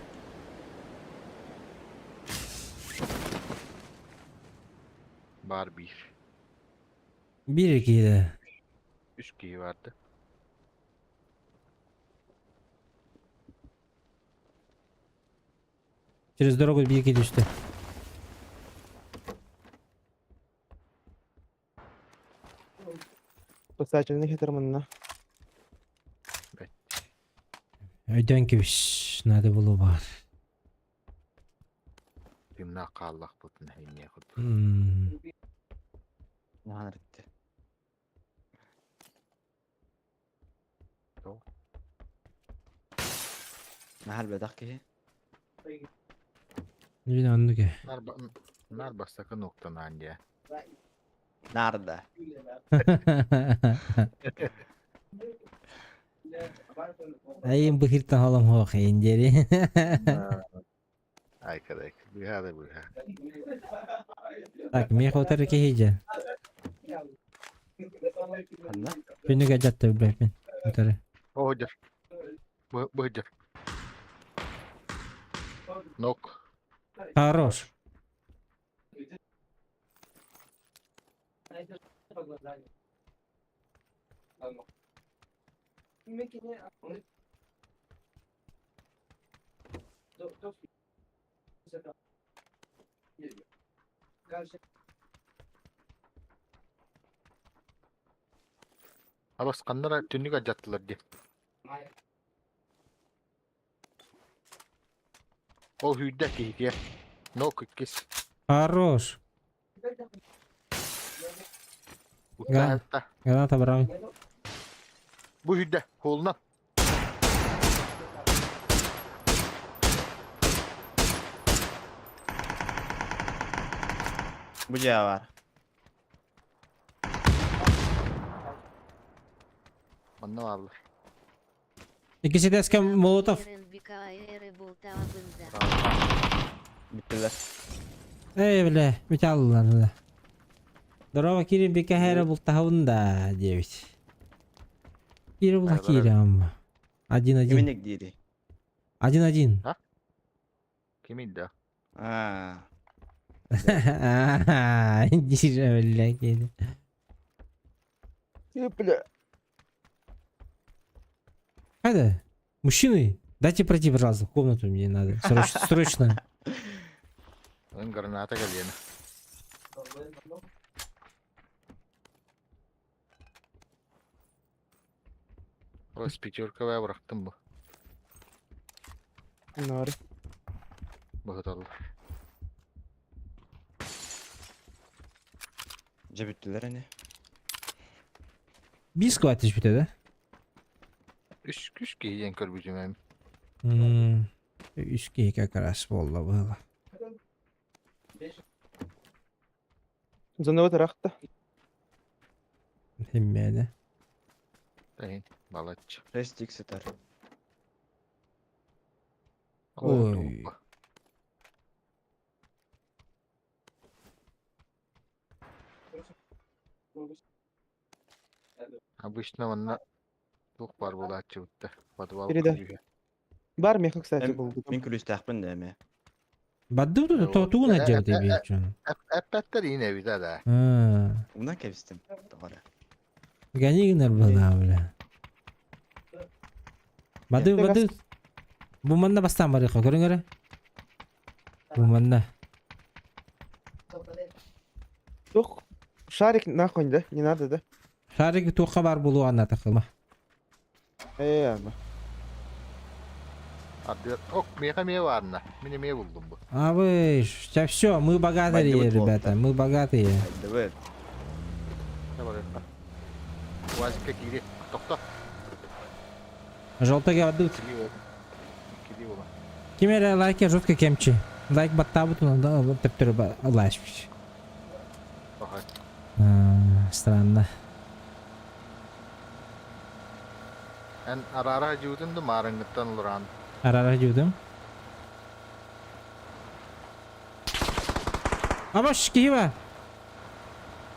бар bir. Bir iki de. 3 kişi vardı. Через дорогу bir iki düştü. Спасательный хитерманна. Öden kibiş. Nade bulu var. Timna kalлах butun heyne kut. Нахана ритте. Yo. Нахал бэдак ки. Yine anlı ki. Nar bastakı noktadan ya. Нарда. Ayın bu hirtan halam hoğ indiri. Ay kadar. Bir hada bu ha. Tak mi khotar ki hija. Ханна. Beni gacattı bırak ben. Khotar. O hıcır. Bu hıcır. Nok. Хорош. Abas kanlara tünlük acattılar diye. O hüydek iyi diye. Nok ikis. Хорош. Utahatta. Granata bırak. Bu hüdde. Koluna. Bu var. Anne varlar. İkisi de eski Molotov. Eren BKR bultabında. Bittiler. Öyle. Mütallar öyle. Dora bakayım bir kere bultağında diyemiş. Bir bulak Hayır, yeri ama. Acın acın. Kiminlik diydi? Acın acın. Kimindi o? Ha. İncir öyle geliyor. Бля. Hadi. Мужчины, дайте пройти, пожалуйста, в комнату мне надо. Срочно. Ön granata geliyor. Burası picturka ve bıraktım bu. Nari. Bakıt alır. Cebittiler hani. Bir squatish bitedi. Üç giyen körbücüm hem. Üç geyik akaras bolda böyle. Zanovat raqta. Himmede. Dahin. Balatçı. Restik sitar. Oy. Обычно ванна тух бар булатчы бутта. Подвал Biri de. күйüge. Бар меха, кстати, Hem buldu. min külüs tahmin de mi? Baddu da totuğun acaba diye bir yapacağım. Epetler yine bir de. Ha. Bundan kevistim. Doğru. Gani günler böyle böyle. Baddu. Bu manda bastan var ya, görün göre. Bu manda. Тух. Шарик нахуй, да? Не надо, да? Şarkı toka var bulu anla takılma. Ama. Hadi ok meye varına. Mini meye buldum bu. Abi, сейчас все, мы богатые, Пойдёт ребята, мы богатые. Haydi evet. Ne var ya? Vazife giri. Tokta. Желтый гадут. Giri ulan. Кемере лайки жестко кемчи. Лайк баттабы тунанда вот тептер лайшпиш. Bakay. Странно. En ara hacudun da marangıttan oluran. Arara judum. Ama şiki var.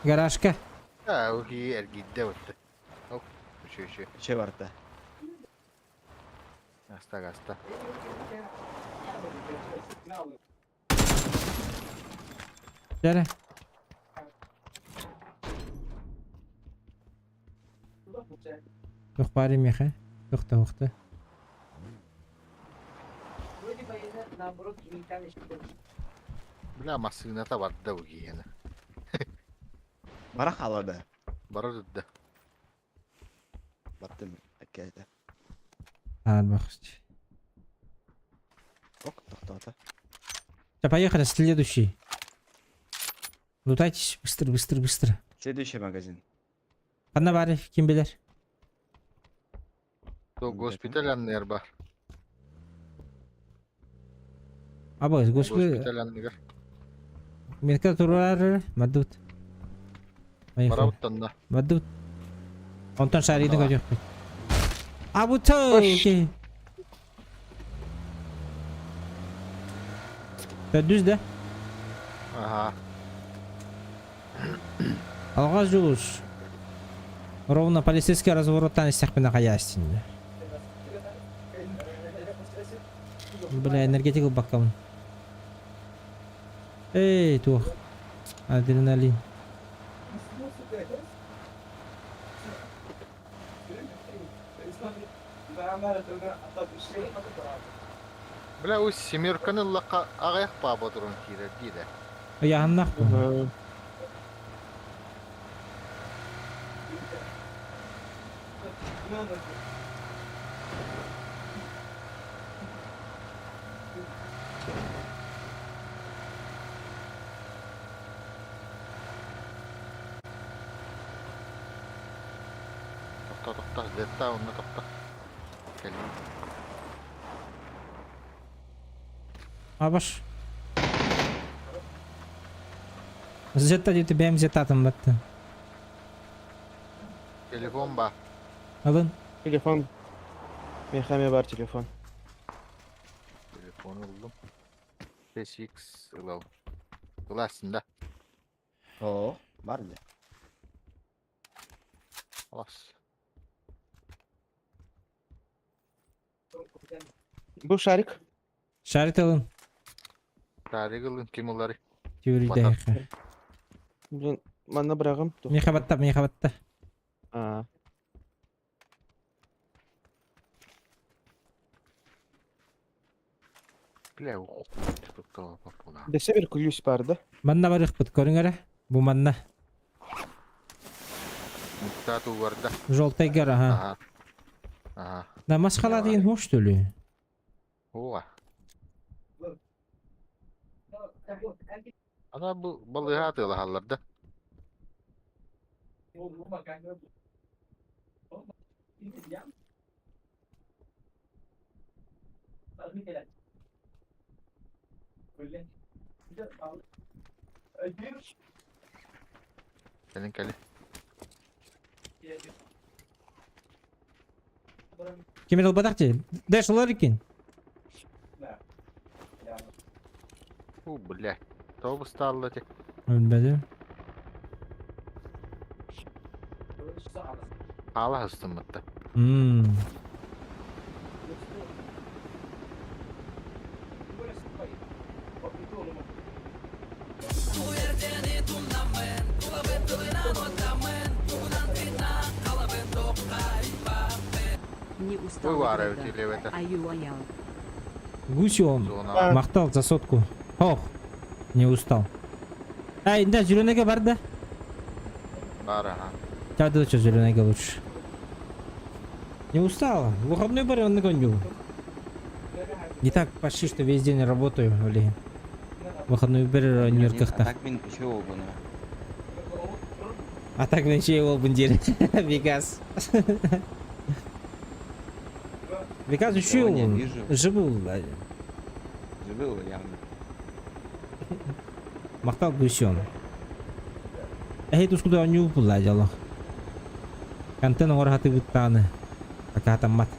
Garajka. Ha o ki ergidde öttü. Hop. Şu. Şey var da. Gasta. Gel. Yok bari mehe. Yok da. Bila masığına var da bu giyene. Mara haladı. Bara düdde. Battım. Hakikaten. Al bak işte. Ok, tohta. Сейчас поехали, следующий. Лутайтесь быстро. Следующий магазин. Bana bari kim bilir. Do hospital anlar var. Abi господи, Hospital anlar. Mirka turlar madut. Bara uttanna. Madut. Ondan şarıydı gacık. Abu toy. Düz de. Aha. Алгаз жулуш. Ровно полицейский развороттан истякпина каястин. Бля, энергетика баккамын. Эй, тух. Адреналин. Bila o Semirkan'ın laka ağayak baba durun kire değil de. Аяғын ақ. Тотокта зетта онна токта. Келин. Абаш. Зетта дейді бәм зеттатым бәтті. Телефон ба. Алын. Телефон. Мехаме бар телефон. Телефон buldum. 5x ılal. Il aslında. Oo, бар бе? Alas. Bu şarik. Шарит алын. Tarih ılın kim ılları? Тюрі Батар. дәйқі. Ben bana bırakım. Мехабатта. Aa. Bile o. Tuttu popula. Dese bir kulüs vardı. Манна барық бұт, көрің әрі? Бұ манна. Muhtatu vardı. Жолтай гара, ха. Aha. Aha. Намаз қала дейін хош төлі. Oha. Ana bu balığı atıyorlar hallarda. Gelin gelin. Кемел албадақ же? Дәш олар екен. Бля. Тауып ұсталды тек. Өлбәді. Ала ыстымытты. Не Ой, устал вара от труда. өтелеп это. Аю-аял. Гусь он. Зона. Мақтал за сотку. Ох, не устал. Ай, да, зеленыйға бар да. Бар, ага. Тогда что зеленыйға лучше. Не устал. Выходной бар, он нагоню. Не так почти, что весь день работаю, блин. Выходной бар, Нью-Йорк'та. Так мен үшеу ол бұны. А так мен şey olbun deri. Vegas. Vegas Я üşüyor его не mu? вижу. Живу, блядь. Живыл явно. Мақтал гусен. Эй, тут куда он не блядь, Allah. Контент orang hati butane. Pakai hati mat.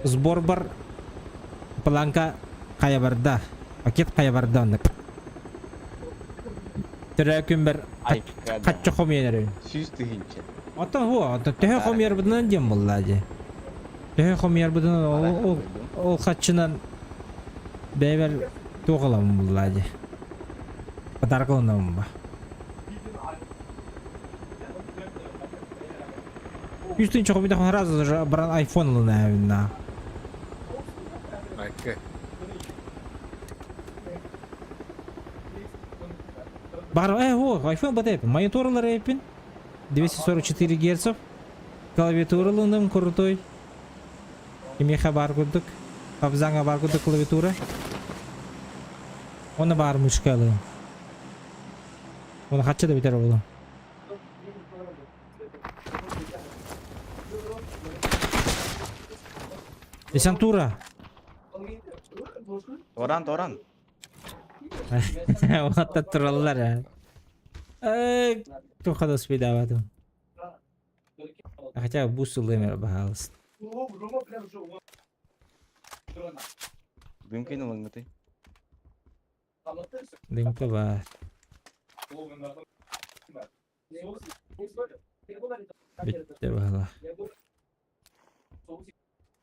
Сбор бар. Планка кая барда. Пакет кая барда андык. Төрөкүн бер Ай, каччы хомьенер. Сүйіз түгінші. Ата хо, төһө хомьер быдан дем буллади. Төһө хомьер быдан ол каччынан бевер тоголам буллади. Подаркаланам ба. Юстин чого бида раз бран айфон лына. Айке. Бар, о, айфон бата мониторлар эпин. 244 Гц. Клавиатуралының крутой. Имеха бар күрдік. Абзаңа бар күрдік клавиатура. Оны бар мышкалы. Оны хатча да битер болу. Десантура. Торан. Отта тураллар. Тоқада успейдаватым. Хотя бы бус лымер бахалыс. Бүнкен олың мұты. Дымка бар. Битте бахала.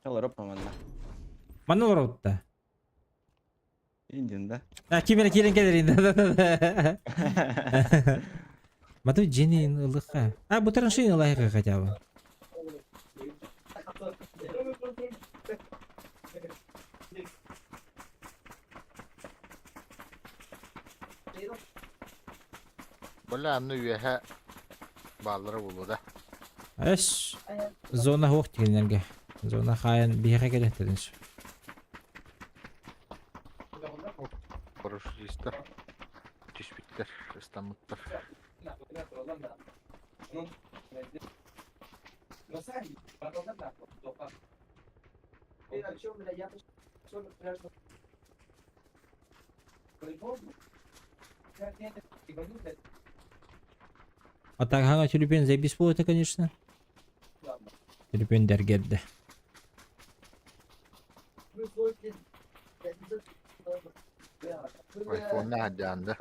Чал Европа манна. Мана оротта. Индин да. Кимene келin gelir indi. Маты женин ылыха. Bu траншейн ылайга хотя бы. Бля, ну üyehe баллары болу да. Эш. Зона хоқ дегенерге. Зона хайын бияға келеттерінші. Ушристер. Тишбиттер, ыстамыттар. Атагаға тюльпен зайбис болды, конечно. Тюльпендер келді. Айфон не хадянды.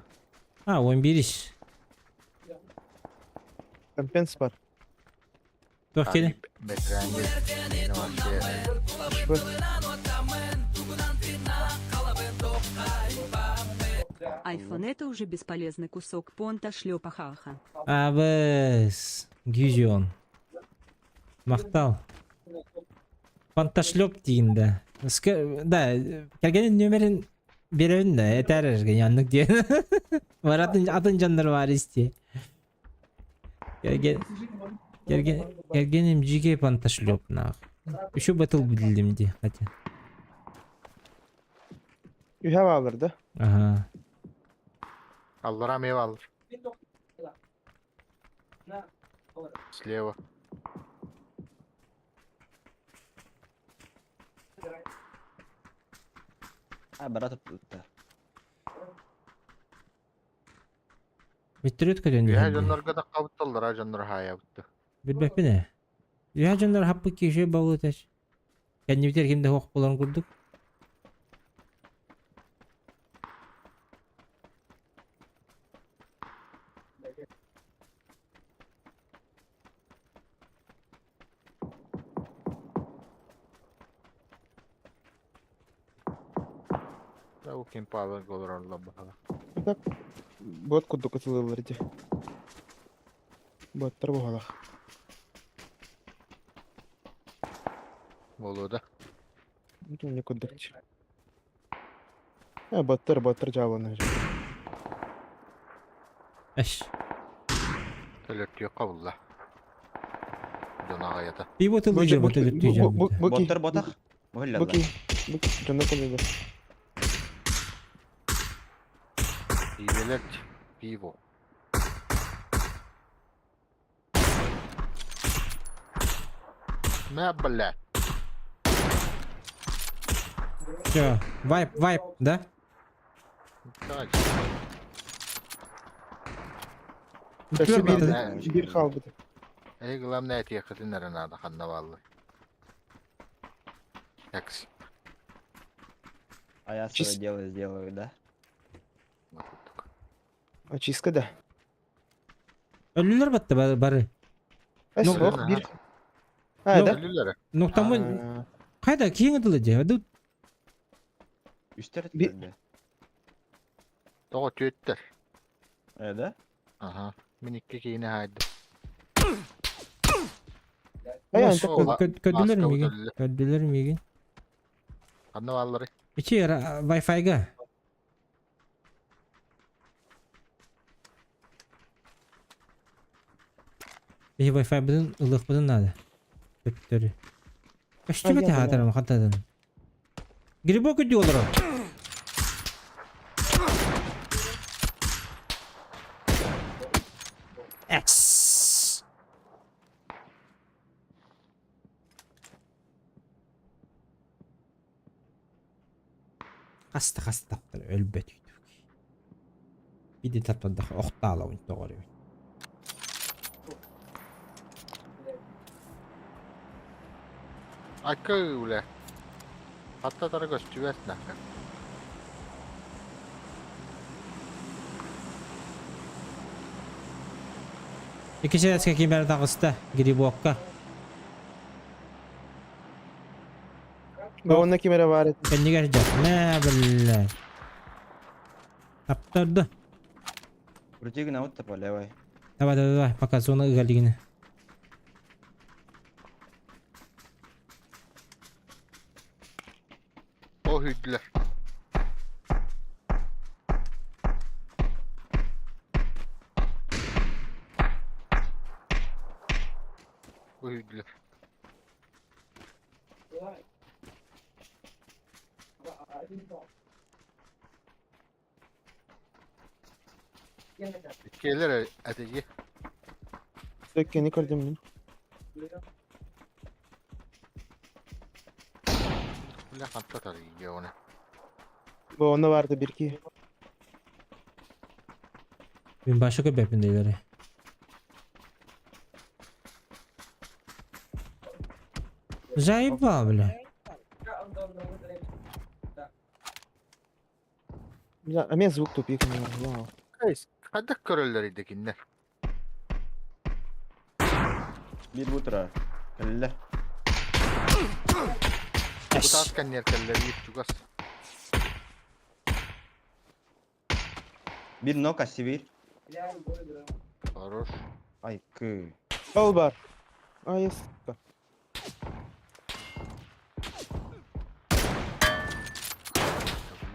11 iş. Компенс бар. Тоқ келі. Бетренги. Ne var şey. Б. Айфон это уже бесполезный кусок понта шлепахаха. Абыз. Гюзион. Мақтал. Панташлеп дейінді. Да, келгенін нөмерін береуін да, әтәрі жүрген янлық дейін. Бар атын жандар бар істе. Келгенім жеге панташлеп нақ. Үші батыл білдім де, хотя. Ühe alırdı. Ага. Аллара мейва алыр. Слева. Брат tuttu. Bitti ötkeden Ya de. жаннарга да кабытталар, а жаннар хая бутты. Bilbek ne? Ya canlar happı kişi bağlı taş. Kendi biter kimde hok bulan kurduk. Да у кем палыр голор алла бахала. Bot kurduk atılırdı. Botlar bu halak. Болу да. Ne kurduk. Ha botlar cevabını. Eş. Төлөттү кабылла. Жона гаята. Bir botul diyeceğim, botul diyeceğim. Bu ki. Bottар ботақ. Bu Muhilla. ki. Bu ki. Canına konuyor. Пивелер пиво. Не, бля. Все, вайп, да? Так. Taşı Ben- bir kaldı. Ey главное эти yakıtınları надо ханна Такси. А я Чис- свое дело сделаю, да? Очистка da. Ölüler battı barı. Ay Yok, sok yok. bir. Ha Yok. da. Ölülere. Noktamı Aa, kayda kiyin edilecek. Hadi Üstler Bir- tutuldu. Тоғы төттер. Öyle. Ага. Minikki kiyine haydi. Ay Boş, anta ködüler Maska mi gin? ödüllü. Ködüler mi gin? Ханна баллары. İçi yara Wi-Fi'ga. İyi Wi-Fi budun ılık budun nada. Kötüleri. Kaçtı Ay, beti yapma ya. hataram hatadan. Girip o gidiyorlar o. X. Hasta taptır ölbet uydu. Bir de taptadık okta alavın doğru. Akka üle. Hatta tara göstüvet nakka. İki şey eski kimler dağısta girip okka. bu onda kimere var et. Kendi gelecek. Ne billah. Taptırdı. Вроде наут по левой. Давай, пока зона галигini. O hüdler. Bu hüdler. Gelir ateci. Sökkeni kırdım ben. Bile katta tabii ya onu. Bu onda vardı bir iki. Ben başka köpekinde ileri. Zayıf var bile. Ya ama звук тупик у него. Вау. Neyse. Hadi körelleriydekiler. Bir bu tıra. Kelle. Bu taskan yerkelleri yutçugas. Bir noka sivil. Хорош. Ay kı. Al бар. Ай, сука.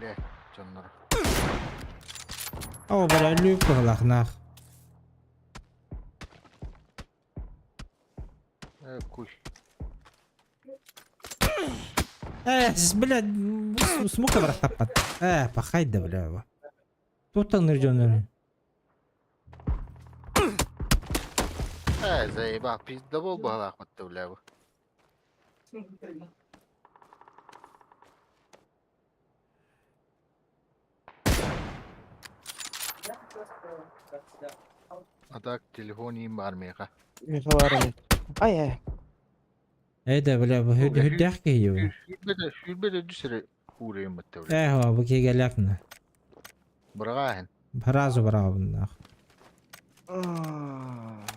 Bile canları. O böyle lüp bıhlaknak. Kuş. Siz bile smoke bırak tapat. Bakaydı bile bu. Tutan nerede Zeyba pizda bol bahalak battı bile bu. Adak telefonu var mı ya? Меховарами. Ай, ай. de bile bu hüddek giyiyor. Şürbede düşürü uğrayım battı bile. O bu ki gelek ne? Bırakayın. Parazı bırak bunlar. Ah.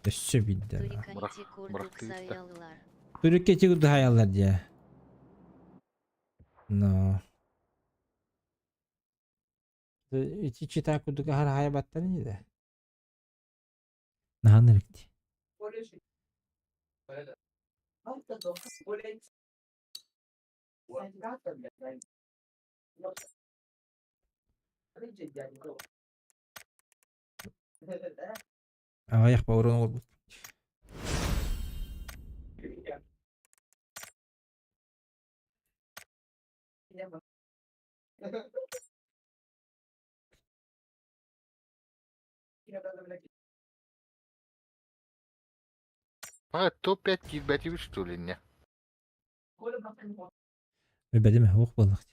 Üstü bildi. Tuikanici kurduk bıraktı işte. Saryalılar. Türkiye'ci kudu hayaller diye. No. İçi tak kudu har hayabattan iyi de. Ne nerede? Ayak bağırın oldu. Fakat top et gizbeti bir stulin ya. Ve bedim hukuk balık.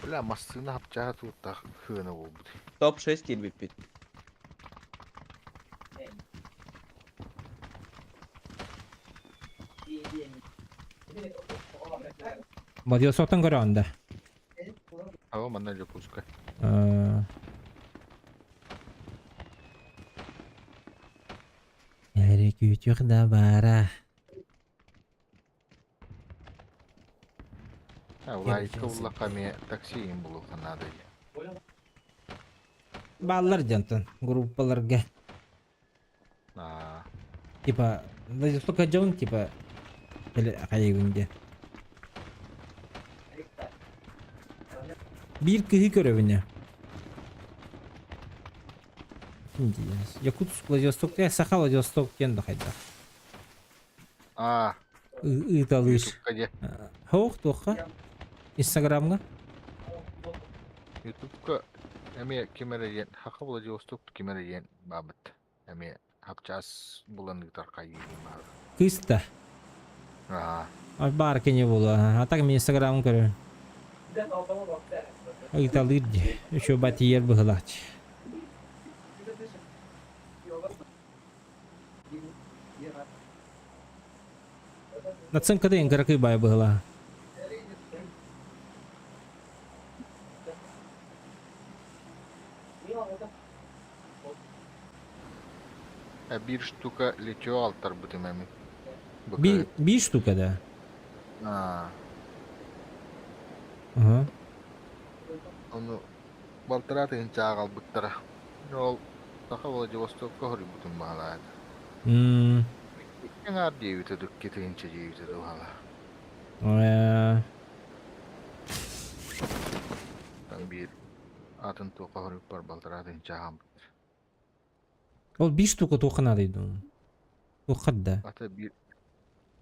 Bile masını yapacağı tutta hığını oldu. Top 6 değil bit. Badıyor sotan göre onda. Hava mandan yok uzka. Nereye küçük da bara. Ha ulay kavla kamiye taksiyin bulu kanadı. Ballar jantan. Gruppalarga. Aa. Типа, даже столько джон, типа, kayak günde. Bir kıyı görevine. Şimdi Yakutsk, Vladivostok ya Sakha Vladivostok kendi hayda. Aa. Italış. YouTube'ga Hoğuk toqa. Instagram'ga. YouTube'ga emi kimere yen haqa Vladivostok kimere yen babet. Emi hapças bulanık tarkayı var. Kısta. Aa. Abi bar kenya bola. Atak mi Instagram kare. Italış. Şu bati yer bıhlaç. Nаценка день каракай бая быхла. Bir штука летио алтар бутым еми. Bir штука да. Aa. Ага. Onu baltaratın çağal buttara. Yol daha Vladivostok'a hori butun bağlaydı. Yang ada itu tuh kita yang jadi itu tuh hala. Ben bir atın toka hırıp var baltıradın çağım. Ol 5 штука тохана deydi onu. Toxadda. Ata bir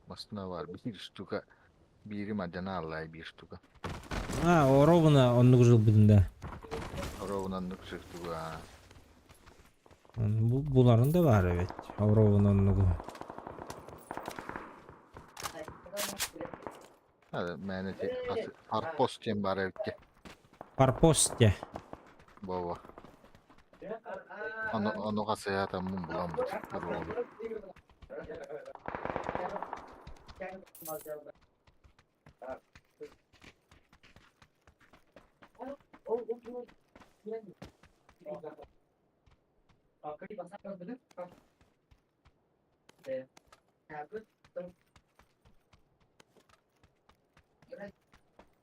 masına var. Bir ştuka. Biri macana Allah'ı bir ştuka. Ha, o ровно он жил budunda. Rovunanlık çıktı bu ha. Buların da var evet. Ровно onluğu. Hadi menete arpost diyen bari evde. Парпостя. Baba. Onu kasaya tamam bulamadı. Rovu.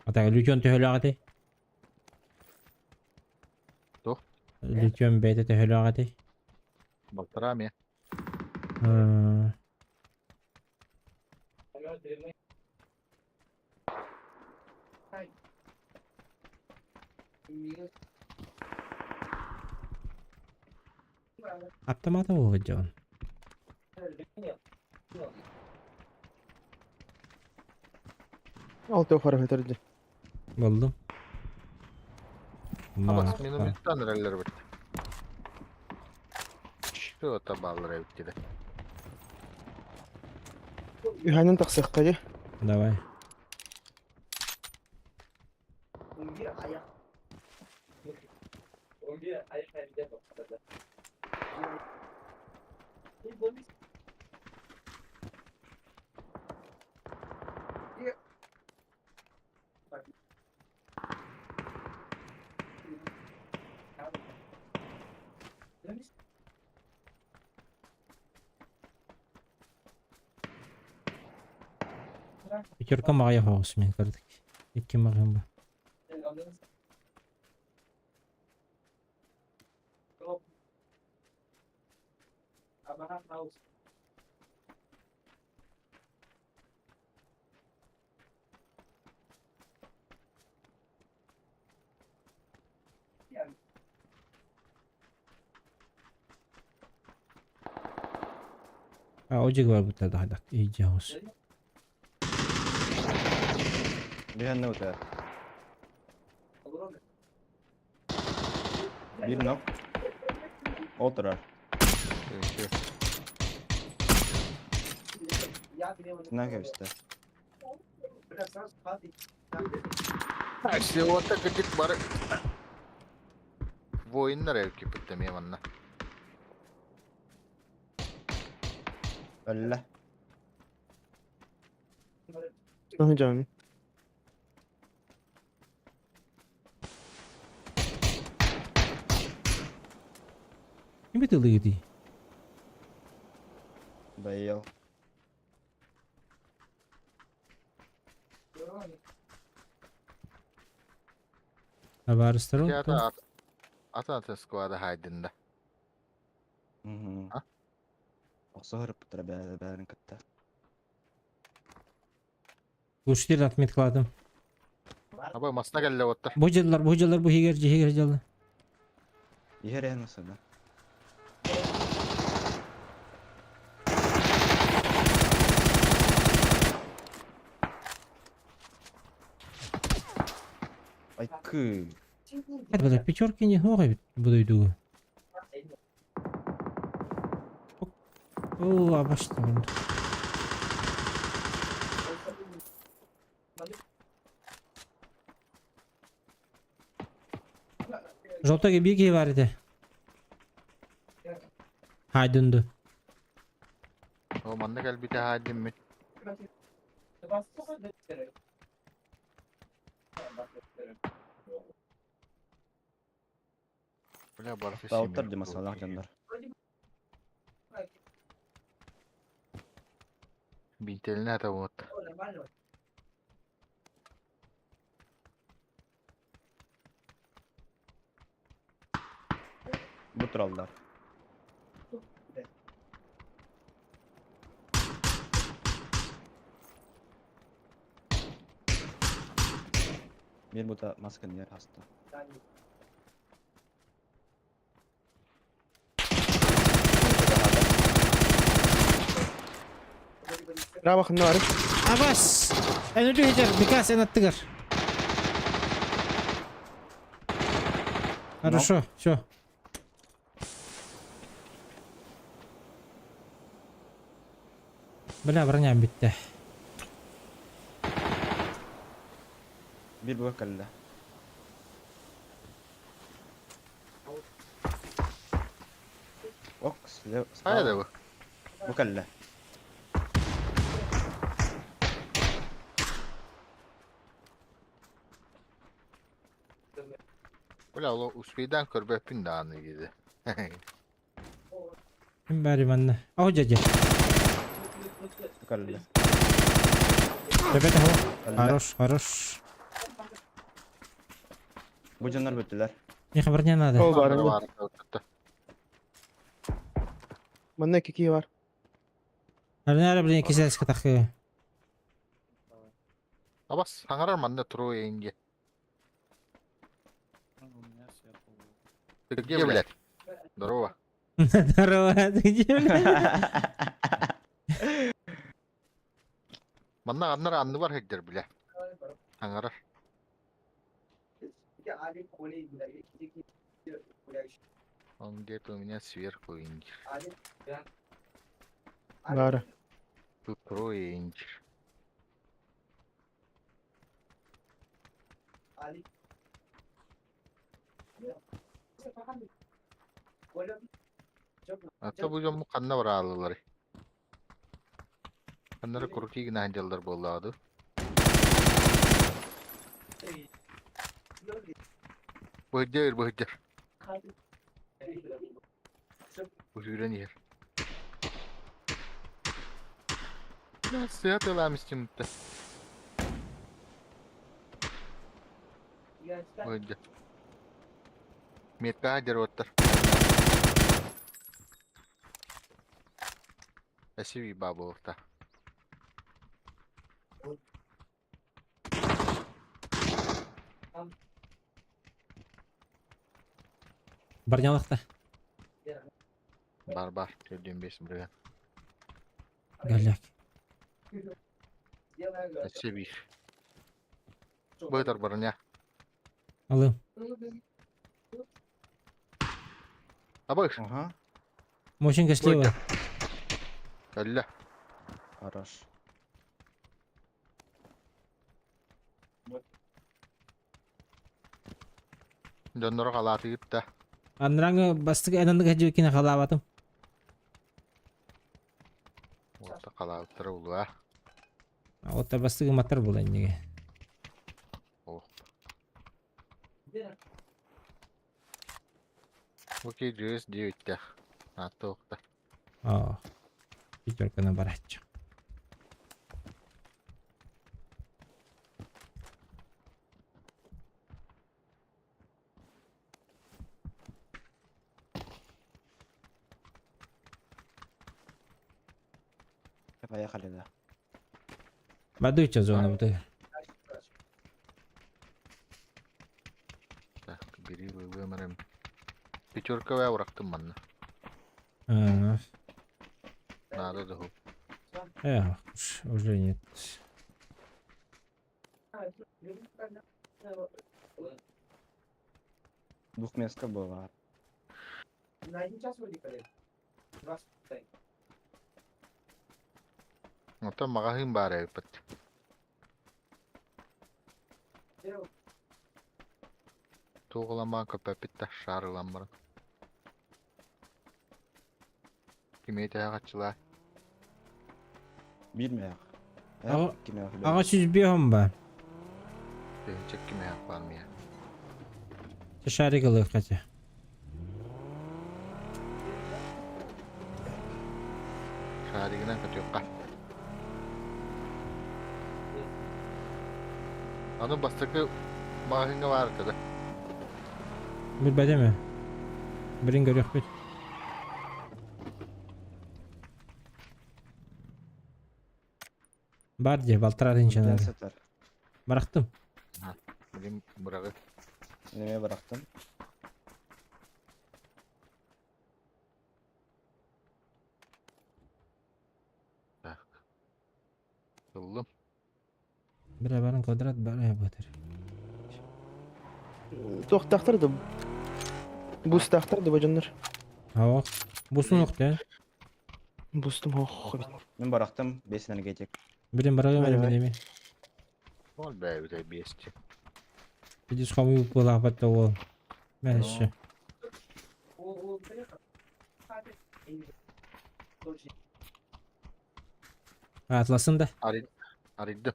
Ata lükön töhölagati. Doch. Lükön bete töhölagati. Baltıram ya. Ha. Автомата выводил. Altı yukarı getirdi. Buldum. Ama benim bir tane eller bitti. Şu tabalları evde de. Ühanın taksık kayı. Давай. Пятерка мага хаос мен кырдык. Эки магам бар. Ha, ocak var bu da hadi. İyice olsun. Behind note there. Bir knock. Oturar. Şey. Snack işte. İşte o da gıcık var. Bu oyunlar ev kipit demeyeyim anla. Ölle. Aha cami. Kim betul gitu? Bayıl. Haber ister Ya o. da atın squad'a haydında. Ha? Oxo hırıp tura bärin kıtta. Uçtir atmet kıladım. Abi masına geldi otta. Bu higerci. Yer yer mesela. Ay kı. Hadi böyle pятерки не хватит буду иду. О, обошли. Желтый беги варите. Haydundu. O manna gel bir de haydin mi? Böyle barfı Dağıtlar mesela canlar. Binteline ata umut. Bu trollar. Bir bu da maskın yer hasta. Bravo bakın ne var? Abbas. Önüdü hecer. Bikas en attıgar. Хорошо, все. Бля, броням bitti. Bir bu kelle. Ok, Haydi bu. Bu kelle. Ulan o uspiden körbepin de anı gibi. Kim bari bende? Oh caca. Bu kelle. Bebek hava. Kelle. Хорош, хорош. Bu canlar büttiler. Ne habernya nada? Ol bari. Var. Tuttu. Bunda 2 var. Harnya ada beli kisah sekitar. Abbas hangarar manda turu yenge. Тыгге блядь. Здорово. Здорово, ты где, бля? Манна аннар анны бар хеддер бля. Hangarar. Он где-то у меня сверху инди. Var. Тут трое инди. Hatta bu jomu kanna var ağlıları. Kanları kuruki gina hancalar bolladı. Bıhıcır bıhıcır. Bu hüren yer. Nasıl alamıştım da. Bıhıcır. Metka hajar otur. Спасибо, бабу орта. Barnyalıkta. Бар, 4-5 бірге. Галяк. Спасибо. Бытыр біріне. Алым. Абыш, Aha. Мощенько слева. әлі. Хорош. Дөннөрі қалаты гіпті. Анраңы бастық әнанды қажу кені қалаватым. Орта қалауыттыры ұлуа. Отта бастығы матар бұл әнеге. О. Окей, 9-9. Атты оқты. О. Пятерканы баратчы. Поехали, да. Бадуйча зона бұты. Так, бери өмірім. Пятерка вә ұрақтым манна. Надо да хуп. Уже нет. Двухместка была. Ота мағахин бар әйпіт. Туғылама көпәпітті шарылан бұрын. Кемейті ағатшыла. Bilmiyorum. Ağa- Kime Ağa süzbüyorum ben. Дегенчек кемей ақ бар мия. Шарик алıyor kaça. Шаригінен көтеуққа. Анын бастықы мағахинға бар кеді. Bir bade mi? Birin görüyor bir. Бар же, балтырар иншалар. Gençler. Bıraktım. Benim bırakı. Nereye bıraktım? Tak. Kıldım. Bir barın kvadrat bara yapatır. Toqtaqtırdı. Boost taqtırdı bacanlar. Hava. Bu sunuk da. Boostum oh. Ben bıraktım. 5 tane gelecek. Birin bırakı Vay benim vay. bilemi. Ol be bir de besçi. Bir de skamu yuk bu lahabatta ol. Ben şu. Atlasın da. Arıdım.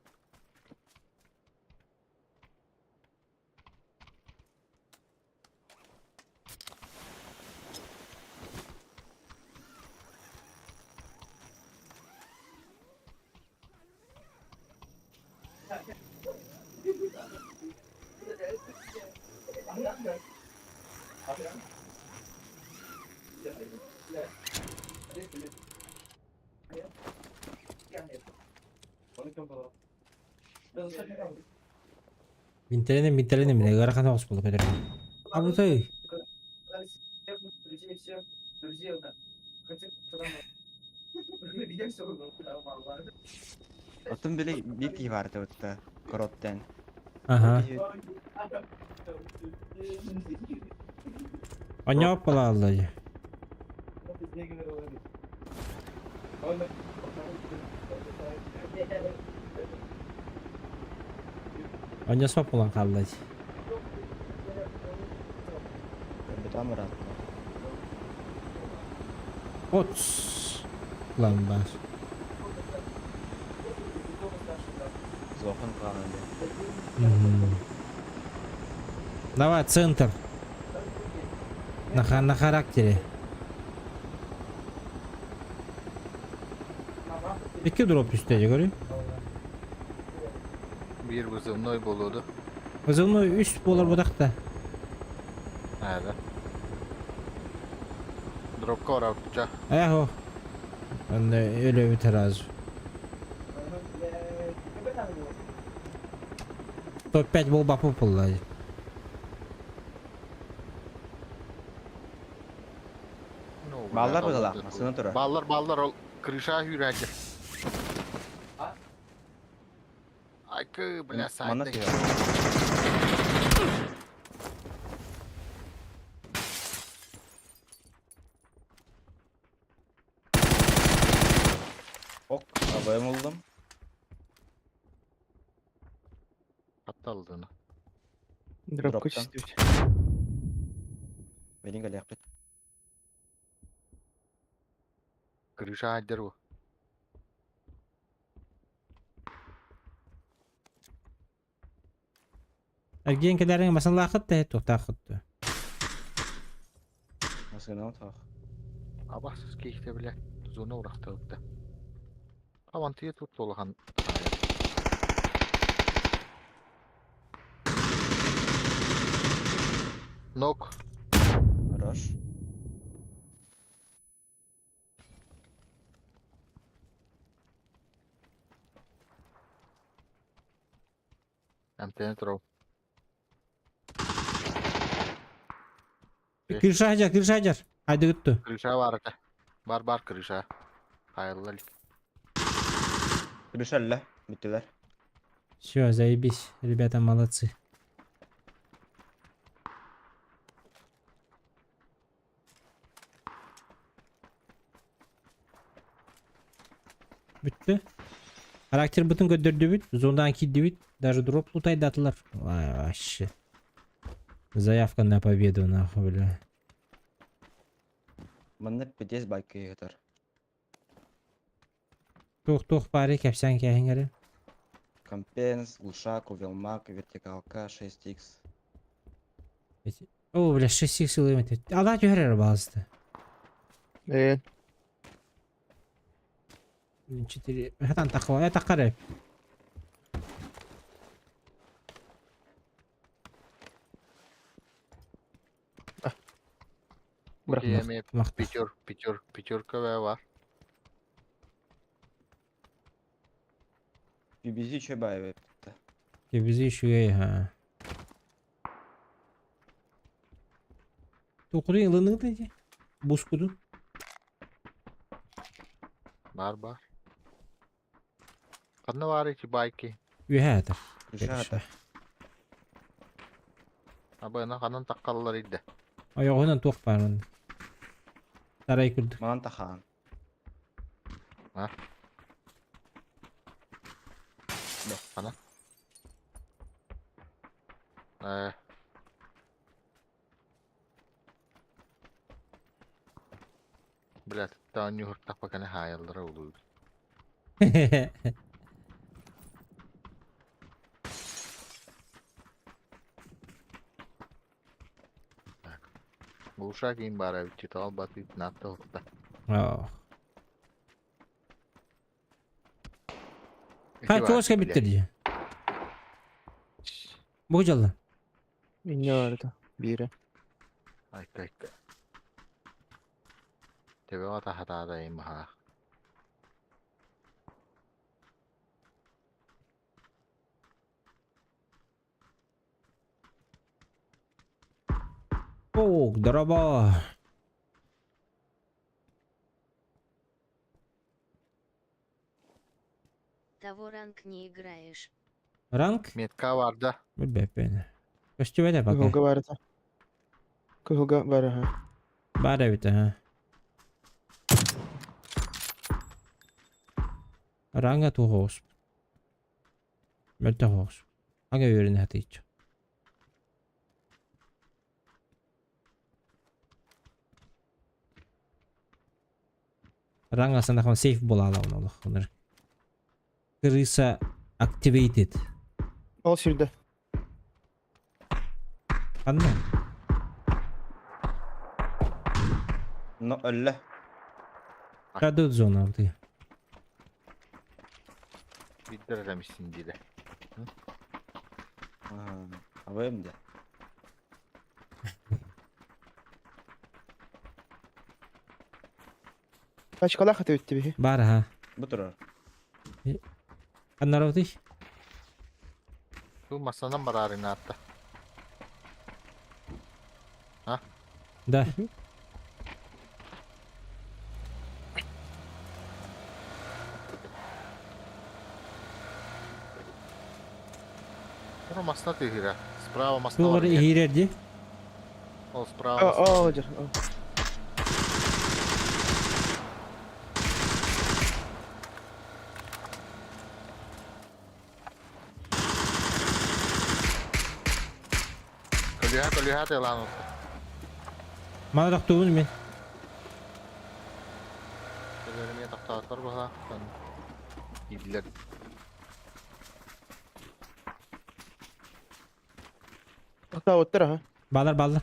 Bintelenin bile. Gara kana hoş bulduk ederim. Abu tay. Atım bile bir ki vardı ötte. Krotten. Aha. Anya yapala Allah'ı. Anya swap ulan kaldı. Bir daha mı rahat? Ots. Lan var. Зохан kanalde. Давай, центр. На характере. İki drop üstte görüyor. Bir vızımnoy boludu. Hızımlı üst bolar budakta. Nerede? Drop kora tutacak. O. Ben de öyle bir terazi. Top 5 bol bakı pulladı. Ballar burada da. Sını tura. Ballar ol. Kırışa hürece. Ay kı bile Bana sahipte. şey Ok. Abone oldum. Hatta aldığını. Dropka Drop'tan. çistiyor. Benim gel yakıt. Kırışa eder o. Ergen kederin mesela lakıt da eto takıt. Nasıl ne oldu? Abasız keyifte bile. Zona uğraktı öpte. Avantiye tut dolahan. Nok. Хорош. Antene troll. Kırşacar. Haydi gitti. Kırışa var da. Var kırışa. Hayırlı. Görüşürler. Bittiler. Все, заебись. Ребята молодцы. Bitti. Karakter bütün götürdü bit. Zondan ki divit. Даже дроп лутайды atılır. Vay вообще. Заявка на победу нахуй, бля. Bunlar bir tez belki yeter. Тух парик кепсен кехингери. Компенс, глушак, увелмак, вертикалка, 6х. О, бля, 6x лимит. Ала görür bazı. 4. Hatan takwa. Ya takarep. Bırak. Yemeğe Bak. Picurka ve var. Bir bizi çöbe evet. Ki bizi şu ha. Тукурин ылының дейди. Бускуду. Бар. Канна бар ичи байки. Үһәтер. Жата. Абайна канан таккаллар иде. Аяғынан туқ барын. Тарай күрдік. Манан тахан. Кана. Блядь, та нюхер так пока не хаялдыра улуу. Глуша кейін бара читал батып натта отта. Ох. Kaç oska bitirdi? Bu jalla. İnne vardı. Biri. Ayta. Tebe ata hatada imha. О, дроба. Того ранг не играешь. Ранг? Метка vardı. Бепен. Костюведе пока. Kıhılga vardı. Kıhılga var ha. Бара бите, ha. Ранга туғыз. Мөлті ғыз. Ага өрін әтейді. Ранга санақын сейф бола алауын олық. Крыса activated. Al şurada. Қандай? No ölle. Кадыд зона алды. Bildirememişsin diye. Abim de. Kaç kala katı öttü bir. Бар, ha. Bu durur. Қандар алды? Bu masadan var arena hatta. Да. Bunu masna tihira. Sprava masna Бұл var. ғыр егерерді. O sprava Aa masna. alacak. Kölüha de lan. Мана рақтуын мен. Kölüha taktaatlar bu ha. İdiler. Hatta öttür ha. Балар.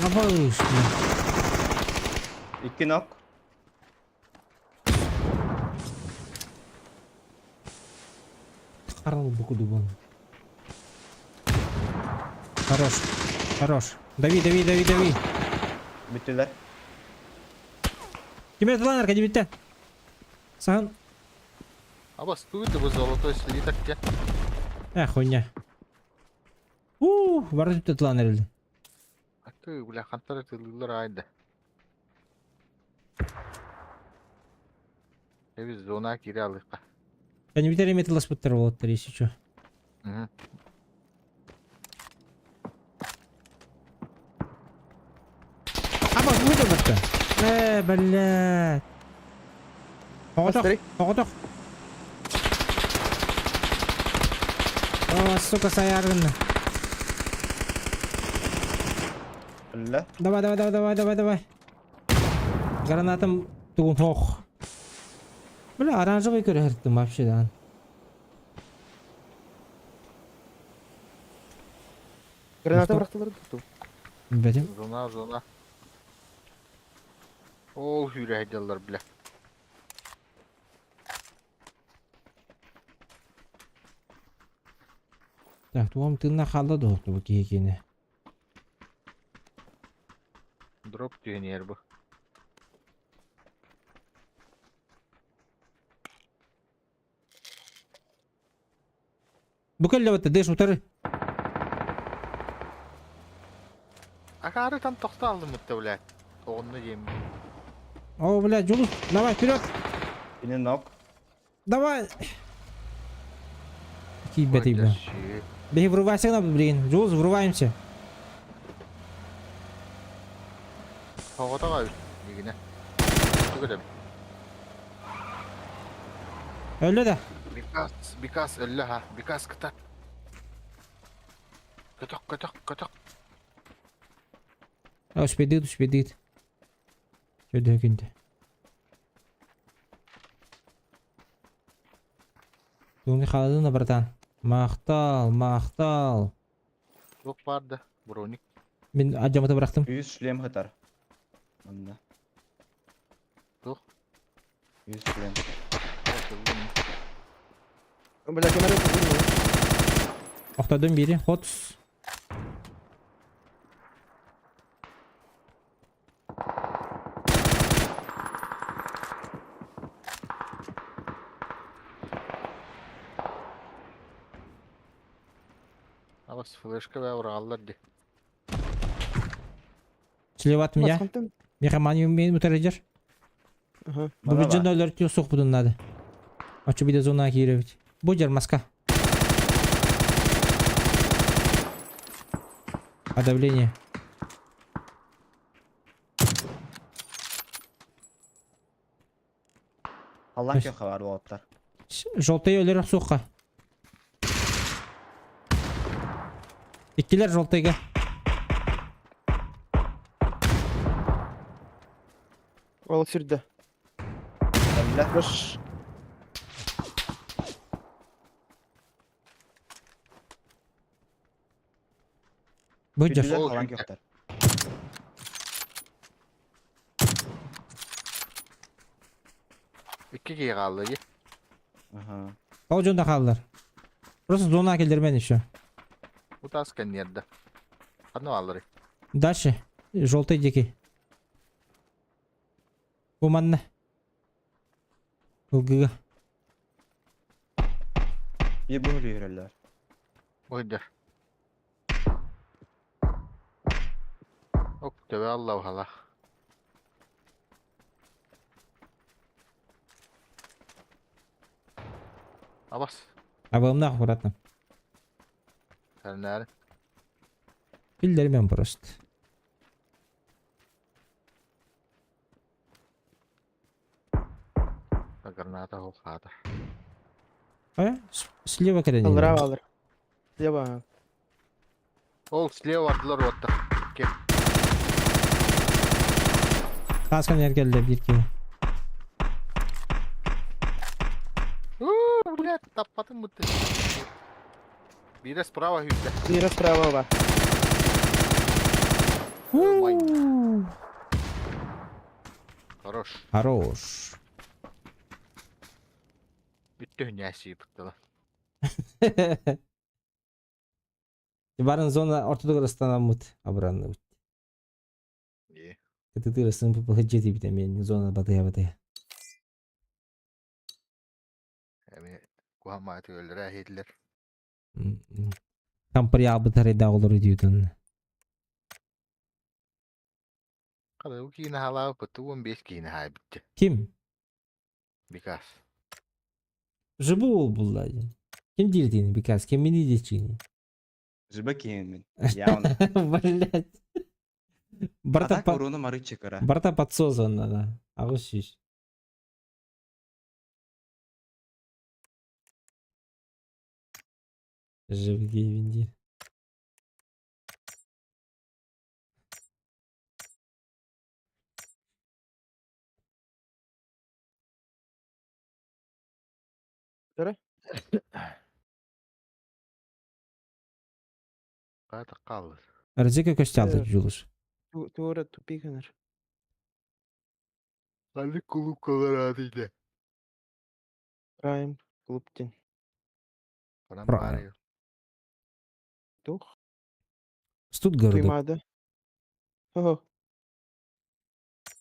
Апауш. 2 nok. Қарал бұқыды бұл. Хорош. Дави. Bittiler. Кеме атылан арқа дебетті. Саған. Ama stuydu bu zolotoy слиток те. Хуйня. Барды түпті атылан әрілді. Atı bile kantar tıldılar aydı. Biz zona geri aldık. Және бітер еметі ласпыттар болаттар, есі чо. Аба, өйді бітті. Блядь. Оғытық. О, сука, саярғынны. Ölle. Давай. Гранатам тугун хох. Бля, оранжевый көрерттім вообще, да. Granata bıraktılar tuttu. Білем. Zona. Oh yüreği ediyorlar bile. Так, туғам тыңна қалды доқты бұл кейкені. Drop diyor yer bu. Bu kelle battı, deş utarı. Акары там тоқты алдым өтті, блядь. Оғынны жем. О, блядь, Джулус, давай, вперед! Biri nok. Давай! Ебать, бля. Беги, врывайся на, блин. Джулус, врываемся. Тоғытаға егіне. Түгілем. Öyle de. Бикас өлі ха. Бикас кітап. Көтік. Успеет. Şöyle günde. Туңги қаладың да, братан. Мақтал. Жоқ барды. Броник. Мен аджамата бырақтым. 100 шлем хатар. Anda. Жоқ. 100 шлем. Бля, кемер өтті. Оқтадым бері. Хотс. Абас флешка бә ұрағалар де. Слеватым я. Басқантым. Мехаманию мен мутарыжар. Ага. Bu bir canda öldürtüyor sok budun adı. Açı bir de zona girebilir. Bu cer маска. Давление. Allah Yes. yok haber bu atlar. Желтый ölür soğukka. İkiler желтыйга. Ол сүрді. Allah. Бош. Bu cer. Güdüler Sol falan çünkü. yoklar. İki kişi kaldı. Aha. O jonda kaldılar. Burası zona келдірмен еще. Bu da asken yerde. Hadi alırız. Дальше. Желтый дикий. Уманна. Улгыга. Bir bu yürürler. Buydur. Ok tövbe Allah Allah. Abbas. Абылымда аккуратно. Sen nerede? Билдермен просто. Granata hokada. Слева кіреді. Алыра алыр. Слева. Ол слева vardılar orada. Gel. Тасқан yer geldi bir kere. Блядь, таппадым mı? Biri справа yüzde. Мира справа var. Хорош. Хорош. Bütün yaşı yıpıktı lan. Барын зона ортодок ырастан мут абранны. İyi. Кытыты ырастан попылжети бите мен зона батыя. Yani kuhamatı öldüre hediler. Кампыр ябытары да olur diyordu. Kada bu kine hala pıtı 15 kine hay bitti. Kim? Bikas. Живу ол булла. Ким дирдин бикас, ким мени дичини. Жиба kimin? Ya onu. Блять. Atak vurunu marı çıkara. Брата подсознанно, да. Агушиш. Живги винди. Kada kalır. Рзека көсталды жулуш. Тура тупиканыр. Hadi kulüp kadar adıydı. Прайм. Клубтен. Bana Bravo. bari. Тух. Стутгарда. Кемады. Ого.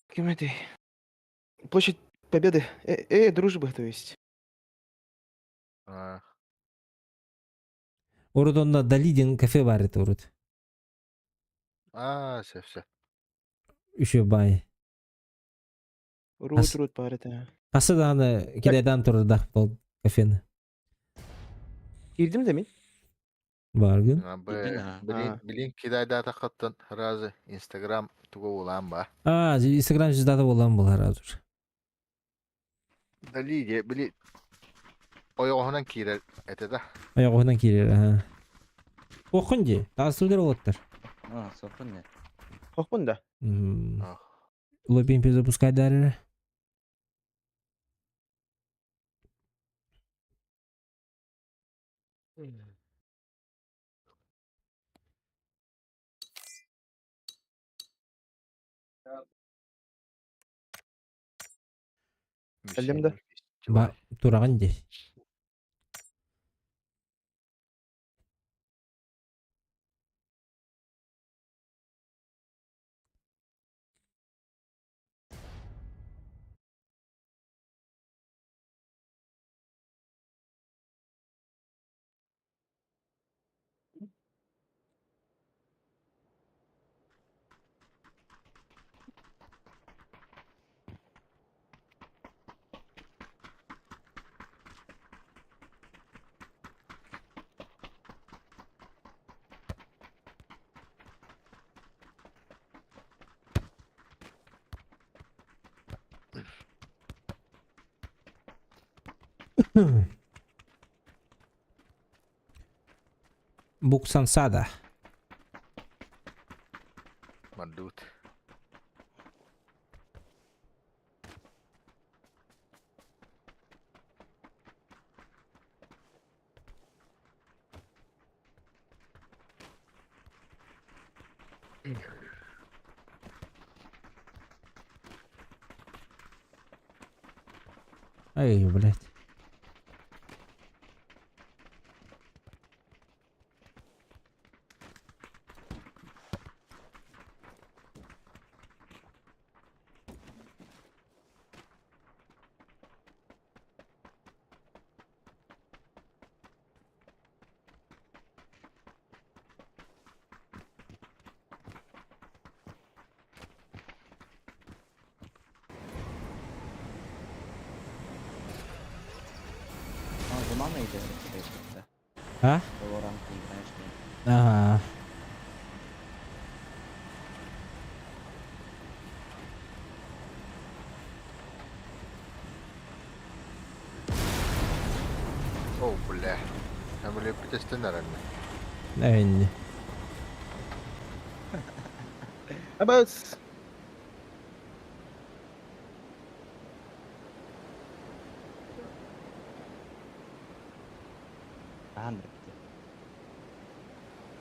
Кемады. Площадь Победы. Дружбы, то есть. Ha. Орудонда Далидин кафе бар это орут. Sef. Üçü bay. Rut bari ta. Kası dağını kireden turda bol kafeni. Girdim demin. Var gün. Girdin ha. Bilin kidayda takattan razı Instagram tugo ulan ba. Instagram cüzdanı olan bular hazır. Dali bili oyoğunan kirer etede. Ayak oyundan kirir ha. Okunca. Tasvirler olotlar. Ha, sokun ne? Kokun da. Ah. Лобин перезапускать дальше. Elimde. Ба, тураган же. Buksan sada. Mandut. Ай, блядь. Zaman mıydı? Facebook'ta. Ha? Valorant конечно. Ага. Oh bля. Я были пятистенарами. Наверное. Abas. Tahan bitti.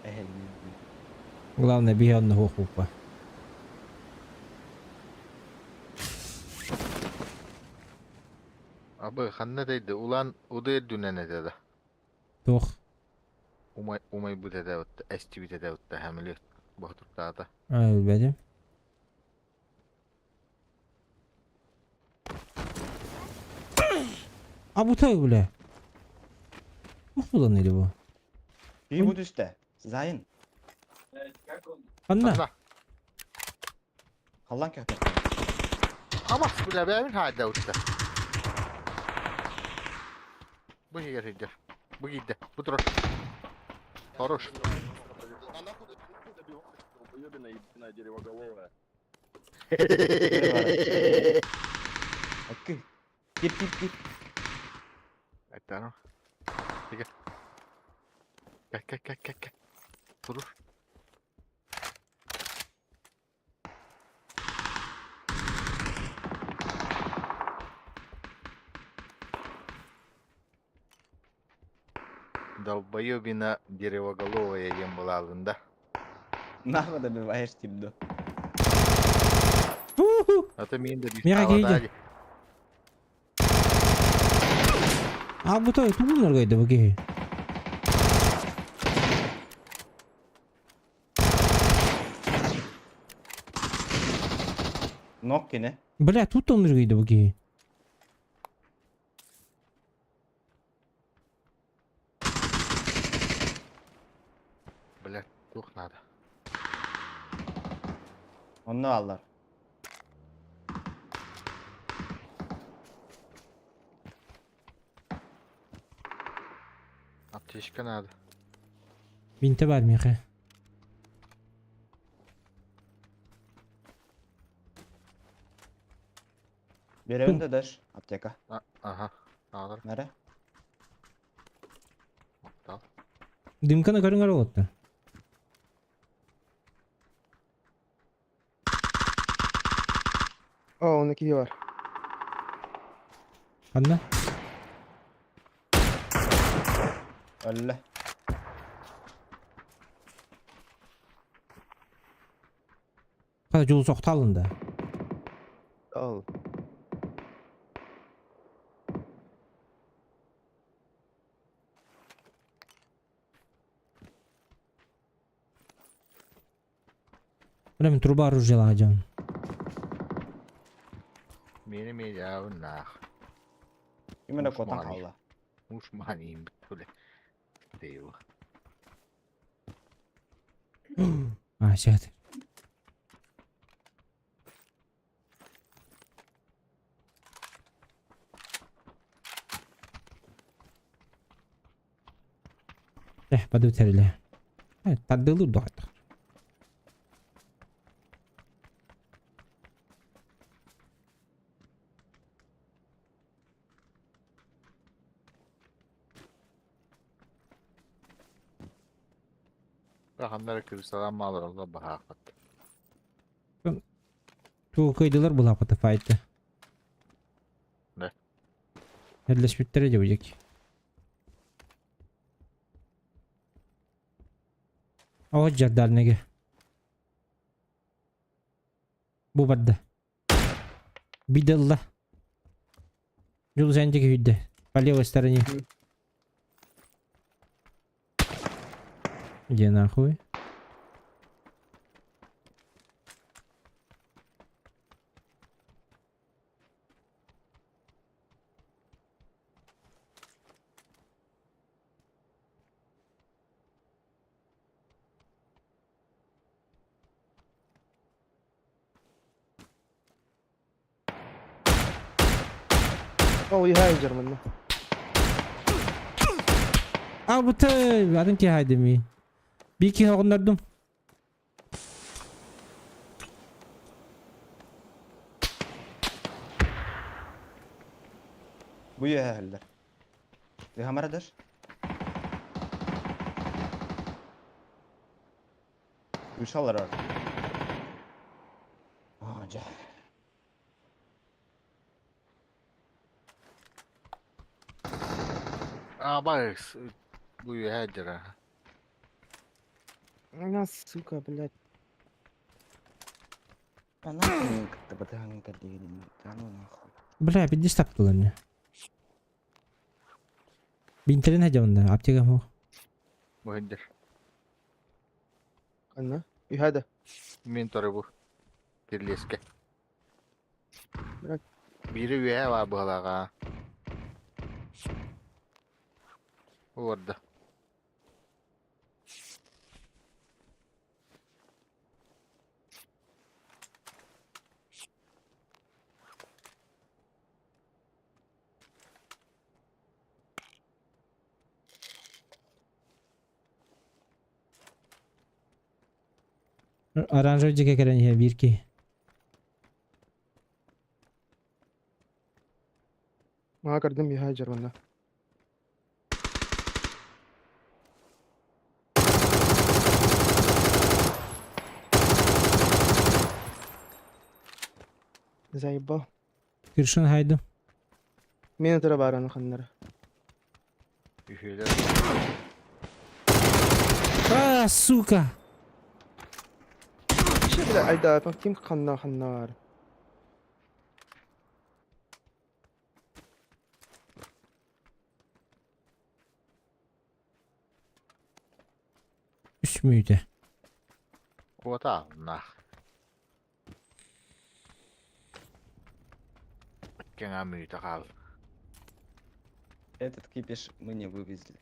Ehelini. Главное, бегал на хупа. Abi hanne deydi ulan o değil dünene dedi. Тох. Umay bu dedi öttü. Esti dedi öttü hemili. Baktık daha da. Ай, блядь. А бутай, бля. Охудан или bu? Bir bu üstte. Zayn. Anna. Allah. Kallan köpek. Ama bile benim halde öttü. Bu iyi gelince. Bu gitti. Bu dur. Хорош. Hakkı. Git. Hatta no. Gel. Gel. Durur. Долбоёбина деревоголовая ем была алдында. Нахуй bir vahir timdi. Аты мен де Мега havada келді. А бутай, тумунар кайда буги? Nok yine. Бля, тут он кайда буги? Блядь, дух надо. Onu allar. Аптечка надо. Binte var mı? Bir öndedir. Apteka. Ага. Alır. Nere? Aptal. Dımkana karın ara oldu. Onun iki var. Anla. Ölle. Kadar yolu soktu alındı. Al. Buna turba arıcı alacağım. Benim yavrum nah. Kimin de Uç kotan mani. kalla. Uçmanıyım böyle. Değil. Aşağı. Pada uterle. Tadda olur da hatta. Rakamları kırsalan mı alır Allah bahakat. Tu kıydılar bu lapata fayda. Ne? Yerleşmişler acaba. O caddal nege. Bu badda. Bidallah. Yol sendeki hüdde. Paleo стороне. Где нахуй? O يهاجر منه. Aa bu tabi. Adam ki haydi mi? Bir iki onlardım. Bu yeğerler. Bir hamaradır. Uşalar orada. Ağaca. Aa bak bu yeğerdir ha. Она, сука, блядь. Ben ne yapayım kıttı bıdağın kadını. Tamam nahul. Bırak bir diş taktılar ne? Bintirin hacamında. Apteka mı? Muhindir. أنا هذا. Mentoru bu. Birleşke. Bırak. Biri üye var bu halaga. Orada. Aranjörce kekeren ya bir ki. ما قدم يهاجر منه. زايبه. Kırşın haydi. مين ترى بارانو خنره. Üyeler. Aa suka. شو بلا عيدا كيم خنار. Üç müydü? O da nah. Gene müyde kal. Этот кипиш мы не вывезли.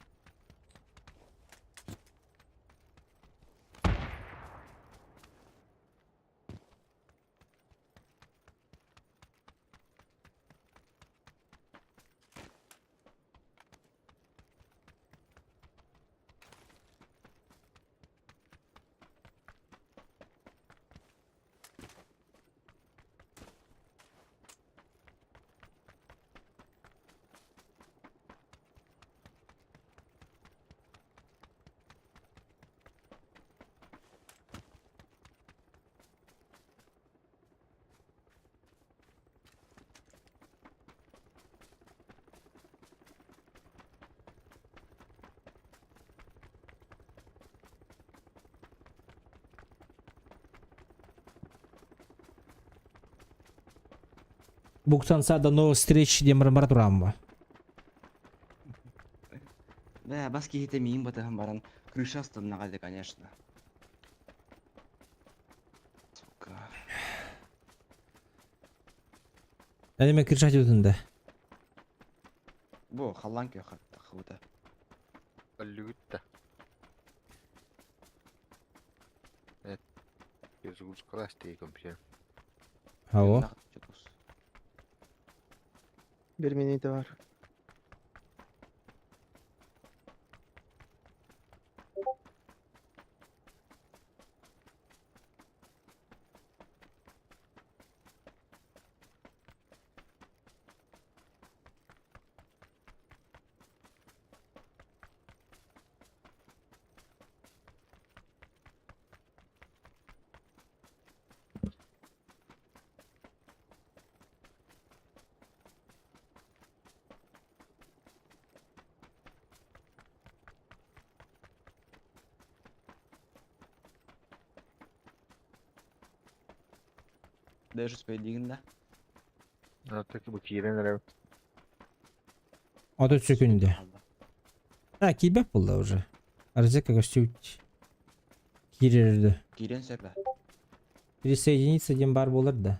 Буксанса до новых встреч демар турамба. Да, баски хитемейін батыған баран. Крыша астына қалды, конечно. Сука. Әне мен кіршат өтінді. Бу, халлан күй қатты қылды. Аллюта. Перезагрузка стей компьютер. Ао. Bir minute var. Даже спейдигінде. Так bu kiren ara. Ото секунде. Ha kibep buldu уже. Арзека көстеуч. Кирерді. Кирен сөпі. Присоединиться дем бар болыр да.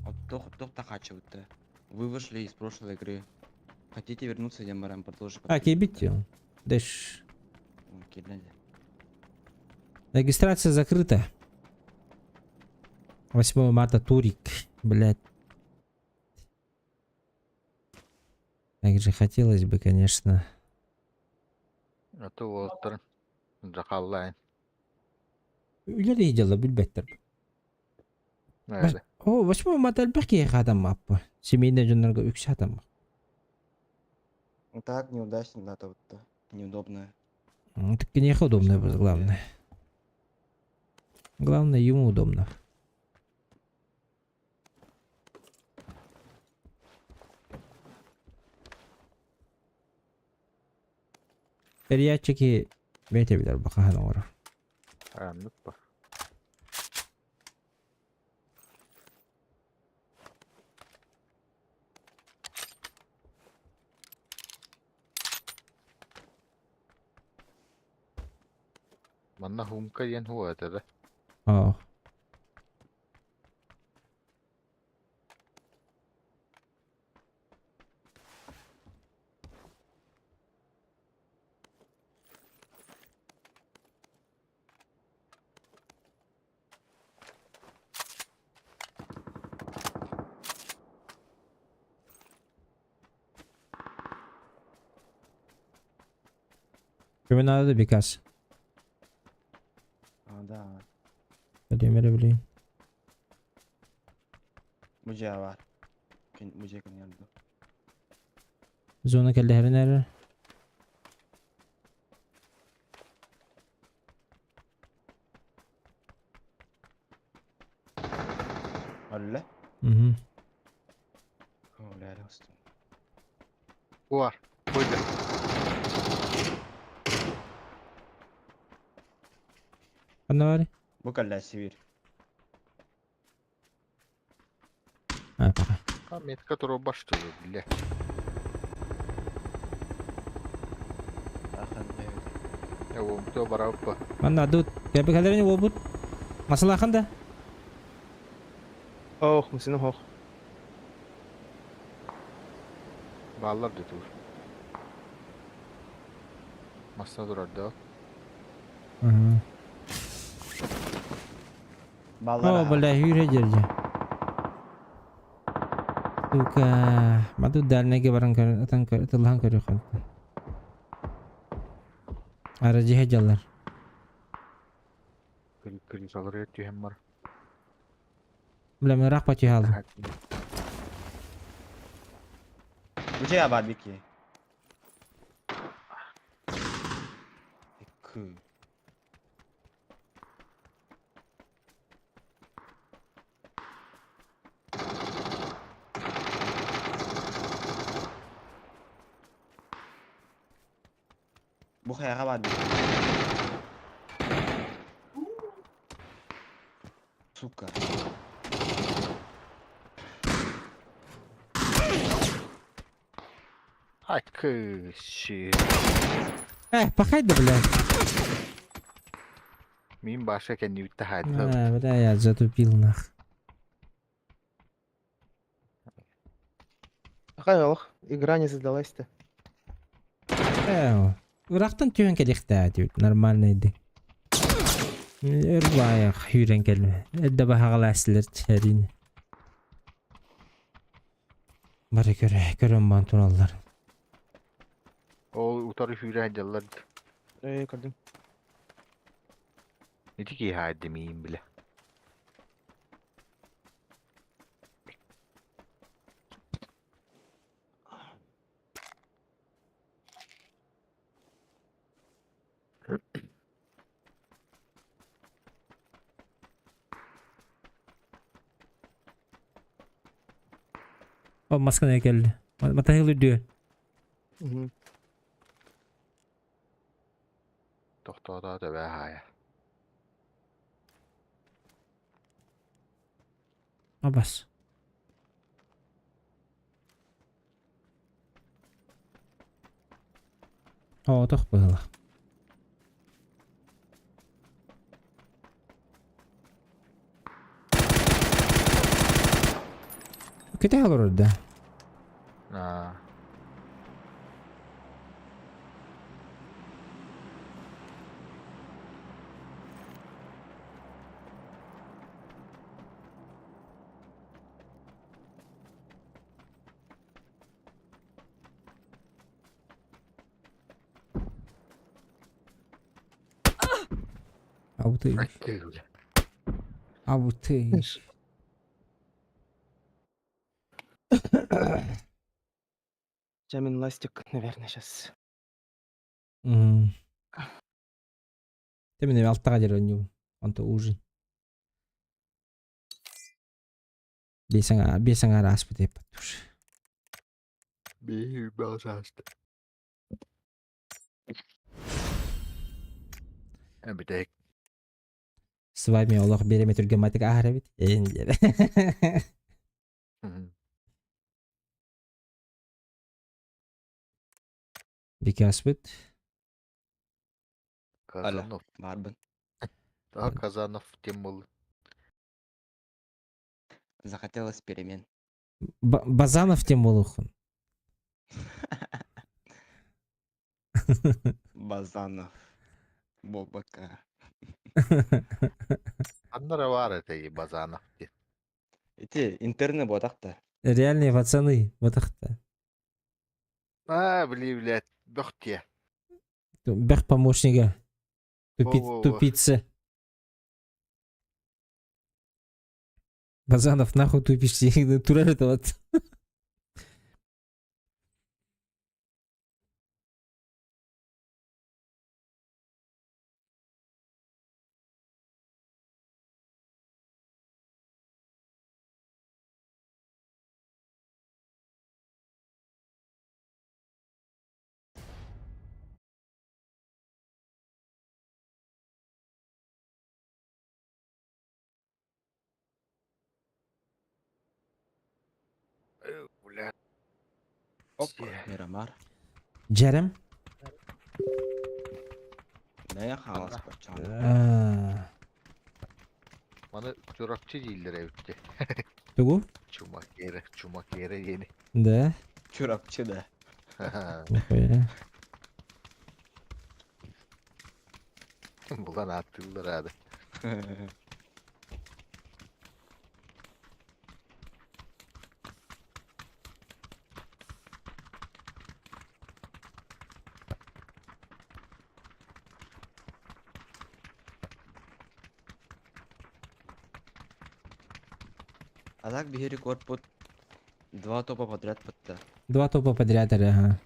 Оттох тақачы өтті. Вы вышли из прошлой игры. Хотите вернуться, дем барам продолжить? А, кибит Дэш. Кирен. Регистрация закрыта. 8 марта турик. Блять. Как же хотелось бы, конечно. А то отыр. Жақаллайын. Үйлер ейділі білбеттір. Әді. О, 8 марта әлбәк ейх адам аппы. Семейный жонларға үкс адам. Так, неудачно, да, то вот неудобно. Так не удобно, главное. Главное, ему удобно. Периятчики бейтебилер бақахан оңыр. Anlık bak. Manna humka yen huwa tada. Aa. Kime надо Бекас? Да. Bileyim. Mucize var. Mucize kan yandı. Zona kellerin erer. Öyle. Mhm. Öyle olsun. Var. Buydu. Kanda var? Bu kadar sivir. Ha, пока. Ahmet которого başlıyor bile. Ya bu tuh berapa? Mana adut? Kayak kalian wobut? Masalah kan dah? Oh, mesinnya hoch. Bağlar da dur. Masa durardı. Mhm. Ballar. Oh, boleh yürüyeceğiz. Suka, matu dalne ke barang atan telah karo kan. Aracı hecalar. Kriz alır yetiyor hem var. Bila merah pacu hal. Mucize var bir ki. Kı. Bu kayağa var bir. Suka. Ай, кыши. Пахайды, бля. Мин баша кенни битте хайд. Бля, я затупил нах. Хайолох, игра не задалась-то. Урақтан түйен келекті әтеуіт. Нормально еді. Үрбайық үйрен келме. Әдді бағағыл әсілер тәрін. Бары көрем бан туналар. Ол утары хүйрі хайдалар. Көрдüm. Нети ки хайды мин биле. O maskana geldi. Mata hılı diyor. Мгм. Тоқтода да бә хая. Abas. O toh böyle. Kötü olur orada. Аа. Avutayım. Кыгылы. Avutayım. Джамин ластик, наверное, сейчас. Ты меня алтага деревню. Он то ужин. Бесanga раз путей потуш. Би базаст. Битек. С вами Олег береме тургематик ахрабит. Викасбит. Казанов. Барбын. Да, Казанов тем был. Захотелось перемен. Базанов тем болухун. Базанов. Бобака. Аннара var это и Базанов. Эти интерны бодак-то. Реальные пацаны. Вот так-то. Блядь, бахте. Бэх помощника. Во-во-во. Тупица. Базанов, нахуй тупишь, натурально это вот. Блядь. Оп, Мирамар. Джерем. Да я халас почан. Bana çorapçı değiller evde. Тугу? Çumak yere yeni. Да. Чурапчы да. Нихуя. Bulan attılar hadi. А так бери рекорд под 2 топа подряд подта. 2 топа подряд, ага.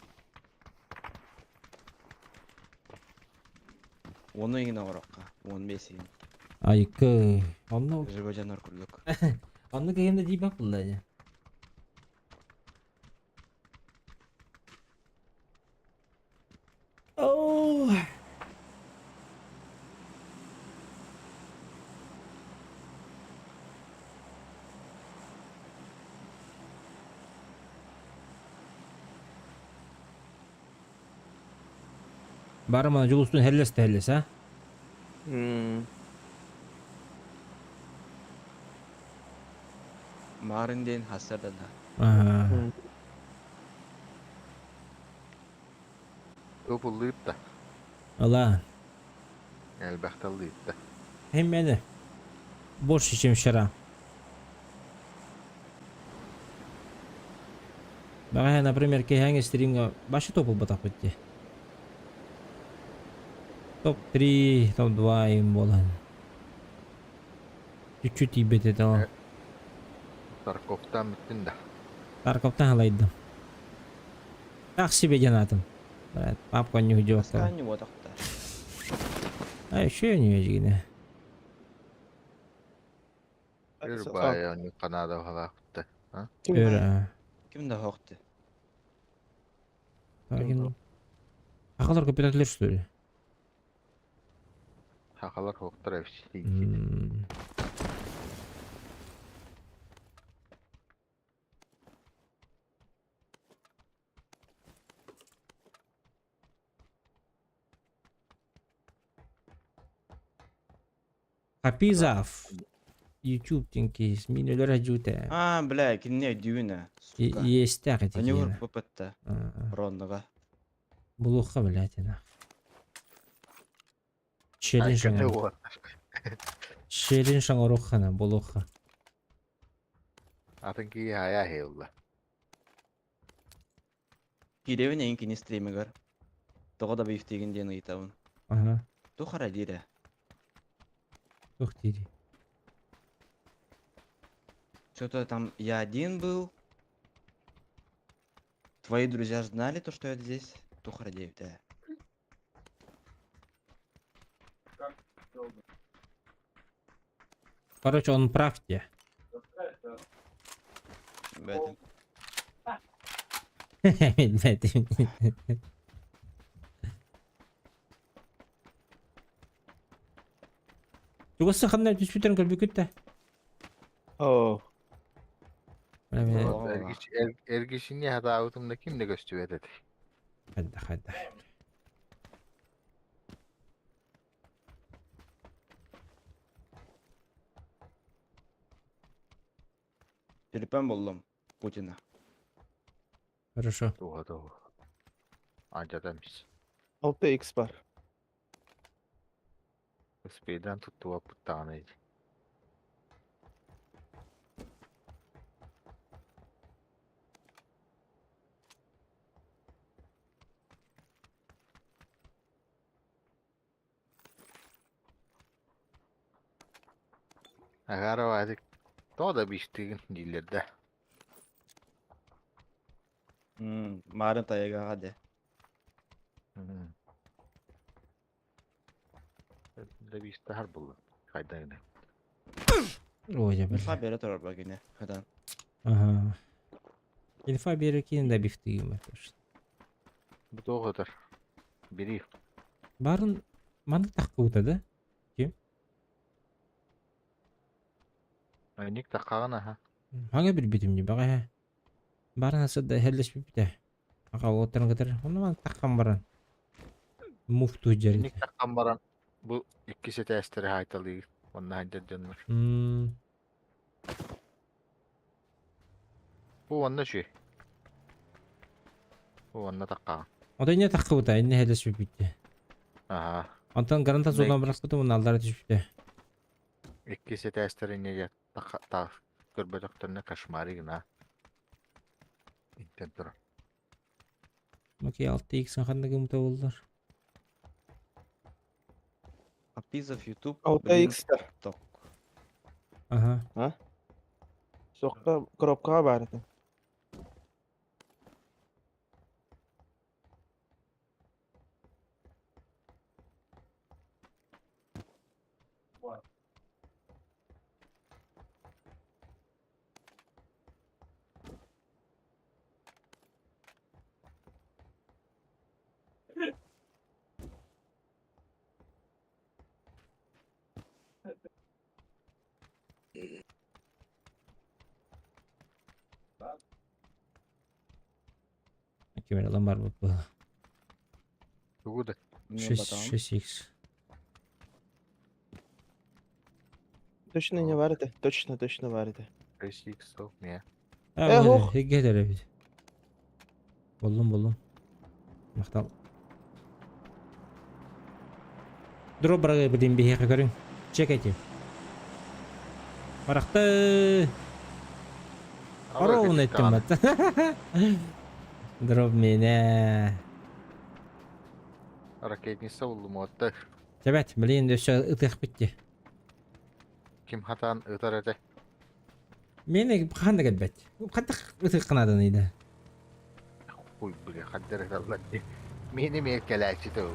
Оны иңин оракка. 15 иң. Айкы. Онны Живой жанар күрлүк. Онны кегенде дейбак булда ya. Oh. Бары мана жулустун хеллес, а? Марын дейін хасарда да. Ага. Көп ұллыйып та. Ала. Әлбәқті ұллыйып та. Хеммени. Больше, чем вчера. Баға, например, кейханги стримга башы топыл батақ бітті. Топ-3, топ-2 им болан. Чуть-чуть ибет еді ол. Тарковтан біттін да. Тарковтан халайдым. Так себе жанатым. Папка не уйдет. Басқа не отақта. А еще не вежгіне. Бір байаны қанада қалақытты. Өра. Кімді хоқты? Ақылар көпетәтлер, что ли? Хақалар хоқтыр әвші. Хапизов. YouTube тенкейс. Минулер ажута. А, бля, кінне дүйіні. Сука. Есть так эти Они кені. ұрып попытты. Ронныға. Булуха, блядь, она. Челлендж ұрухана, булуха. Атын кей ая хейлі. Киревін ең кені стримігер. Тоғы да бейфтеген ден ұйтауын. Ага. Тухара дейрі. Ух ты. Что-то там я один был. Твои друзья знали то, что я здесь? Тухара девять, да. Короче, он прав те. В этом. Тугасы қандай түспетерін көрбей кетті. Оо. Әргешіне хата аутымда кімді көстіп әдеді? Хадда. Телепен болдым Путина. Хорошо. Туға. Анжадамыз. 6x бар. Спейдан тұттуға бұттағаны еді. Ағары вадик. Тода биштігін дейлерді. Марын таяға ғады. Да бишті har болды. Қайдағыны. Ой, я Инфа бере тұрар ба кені. Қадан. Ага. Инфа бері кейін да бифтігім бар. Бұт оғыдыр. Бері. Барын маны таққа ұтады. Ник таққағына, ха? Хаңа бір бетімде баға. Барын асыда хәлдеш біпті. Аға отырын қыдыр. Оны маны таққан баран. Муфту жерді. Ник таққан баран. Бұл ikisi testleri haytalı. Onunla hangi dönmür. Bu onda şey. Bu onda taqqa. O da ne taqqa ұта, не хәлдеш біпті. Aha. Антон гаранта золдан бірақ бұты, оны алдары түшіпті. İkisi testleri neye taqqa görbe doktoruna kaşmarı gına. İnten dur. Окей, 6x-ын қанда кімті болдыр. Апизов YouTube. 6x та. Ток. Ага. Соққа коробкаға бар екен. Kemer alan var bu. Tuğudu. Мне батам. 6х. Точно не var idi. Точно var idi. 5x сол не. Ох. Геделер бит. Болдум. Мактал. Дробрага билин бихе көрүң. Чек айтайын. Барақты. Оровын айттым бат. Дроб мені. Ракетница болдум отты. Жабат, білейін дөші ұтық бітті. Ким хатан ытар эте. Мені қанды кәлбәт. Қаттық ұтық қынадын еді. Хуй, бля, хаддер эталар. Мени мекеләчи тау.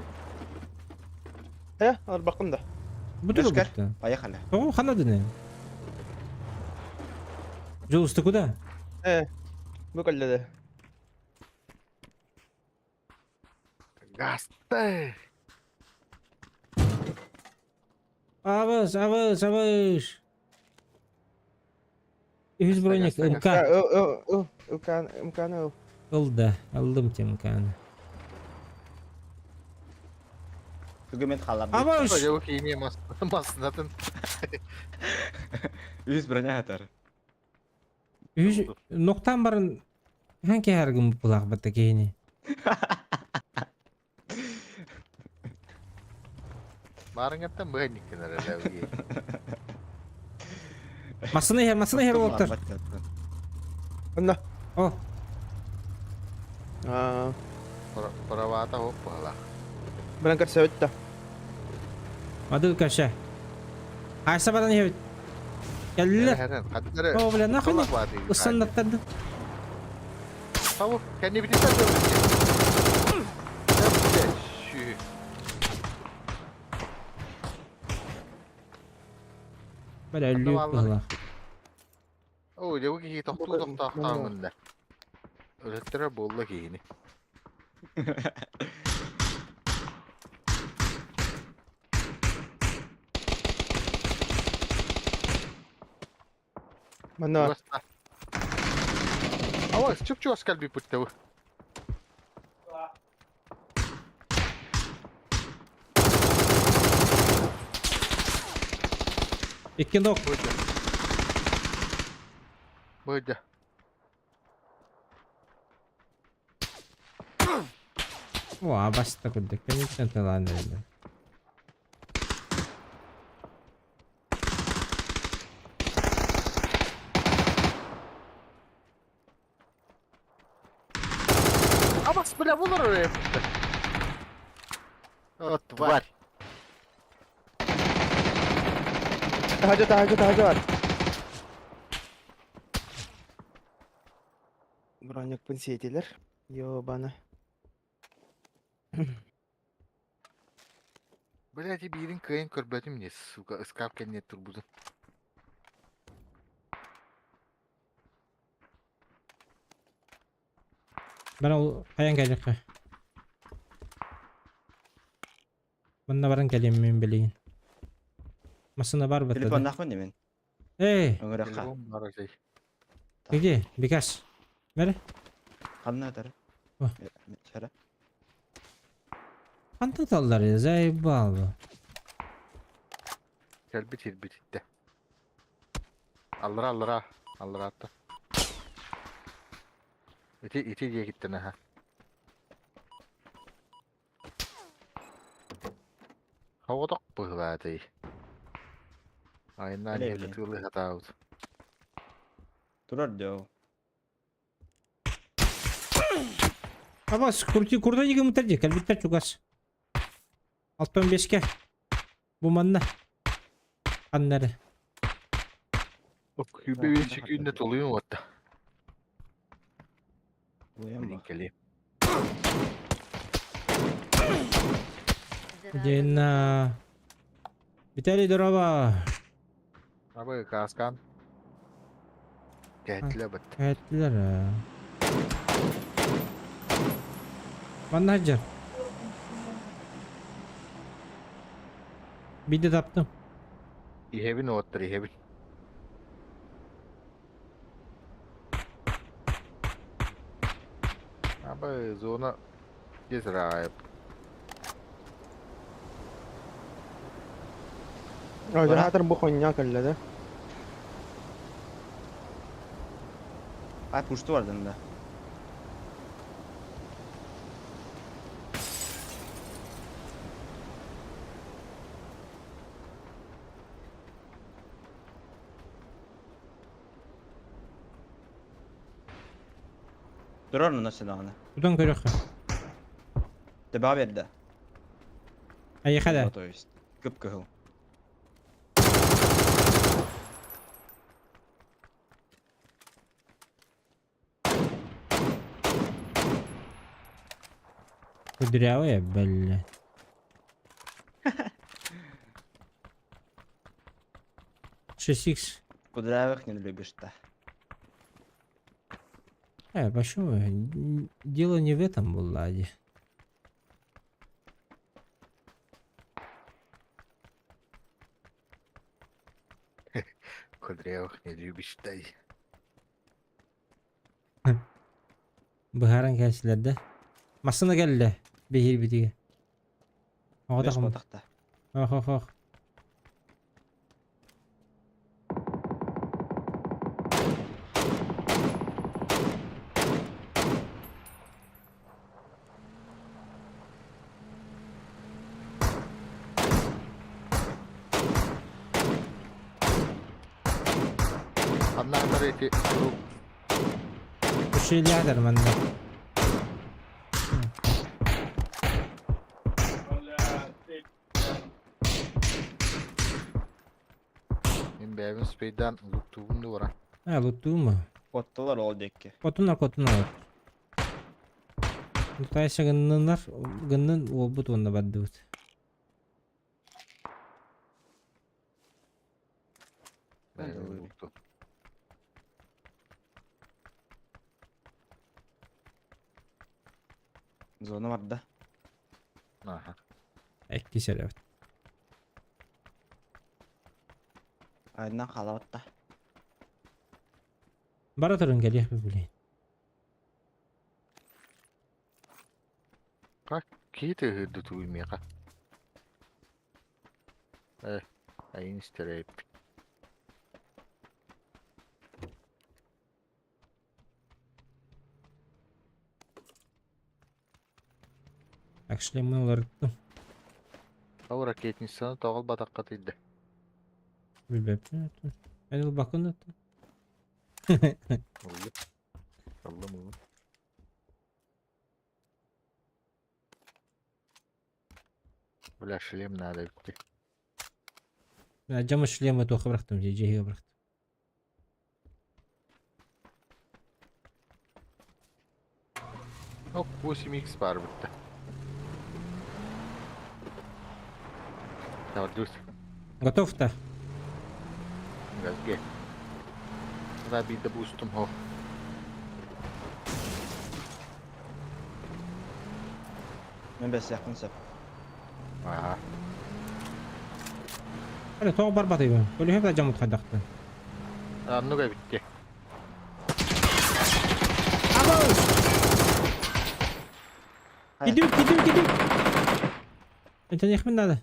Алар бакында. Бұды Лёшка, бұтты. Поехали. О, қанадын. Жол үсті куда? Бу каллады. Гасты. Авыз. Үз броник, МК. Мканы. Ылды, алдым те МКны. Hükümet халар. Авыз! Жау кийине маснатын. Үз броня атар. Үз ноқтан барын ханки әргім бұлақ бітті кейіне. Барыңаттан бөхенниккен әрі. Масыны хер олықтыр. Анна. О, Паравата хоппала. Бірін кірсе өтті. мадыл кәші. Айса бадан хер. Кәлілер. Хаттары. О, бля, нахуй не? Ұсынлаттарды. Тавuk kendi bir tane şu. Бәлі әлі бұлақ. Oo, javuk iyi tohtu tahtamında. Öğrettere bolla kiyini. Манна. Ama çok çok askal bir putte bu. Еккен доқ. Böyle. О, баста күлдік. Кәнеттен таланды еді. Ama bile bulur oraya putte. O тварь. Тахажа бар. Броник пенсиетелер. Ёбаны. Блядь, birinin kıyın körbeti ne? Suka ıskap kendine turbuzu. Бәрі ол қаян кәлік қай. Бұнна барын кәлем мен білейін. Масына бар бұтты. Телефон нахуй немен? Эй, Öngörek ha. Telefon var şey. где? Бекас. Бәрі? Kanını atar. О. Şara. Қанты талдар еді, заебал бұл. Gel bitir bitir. Aldıra attı. İti diye gittin ha. Havada bıhladı. Aynen Öyle evde bileyim. tüylü hata oldu. Durur diyor. Абас, курда неге мұтырде, кәлбеттер чугас. 65-ке. Бұл манна. Қаннары. Bak hübe bir çıkıyında doluyor mu hatta? Uyan Bilin bak. keleyim. Дена. Виталий, здорово. Abi kaskan. Geldiler bak. Кәттілер. Манна хаджар. Биді таптым. İhebin ottur ihebin. Abi zona gezer ayıp. Öyle Bora? hatır bu konya kallada. Ay puştu vardı da. Dur orada nasıl silahını? Buradan görüyor. Deba verdi. Ay kada. То есть. Kıpkıhıl. Кудрявая, бля. Шесть. Кудрявых не любишь то. Почему? Дело не в этом, Влади. Кудрявых не любишь, дай. Быһаран кәсиләрдә. Масына geldi. Behir bitiге. Ага Беш тагым. батакта. Ах ах ах. Аннар эти Bu şeylerdir bende. мен бәбин спейдан луктугум да бара. Ha luttu mu? Kottalar ol dekki. Kotunlar. Taysa gınnar gının olbut onda baddut. Бәбин ой. лукту. Zona vardı. Аха. Ekki şeref. Ayından kalabatta. Baratorun geliyor bir bileyim. Кейте хырды туймега. Айын истереп. Actually мы оларды. Ау ракетницаны тоғыл батаққа тыйды. Bilmem. Hadi bakın da. Улы. Аллым улы. Бля, шлем надо битти. Ben camı шлемы тоқы bıraktım. Cehiye bıraktım. Оп, 8х бар бітті. Давай, дусь. Готов-то? Газге. Забиді бустым, хо. Ben bes yakın sep. Ага. Hadi toğ barbatayım. Böyle hep de camı tıkacaktı. Аннуга битти. Gidiyor. Entä yahmin nada?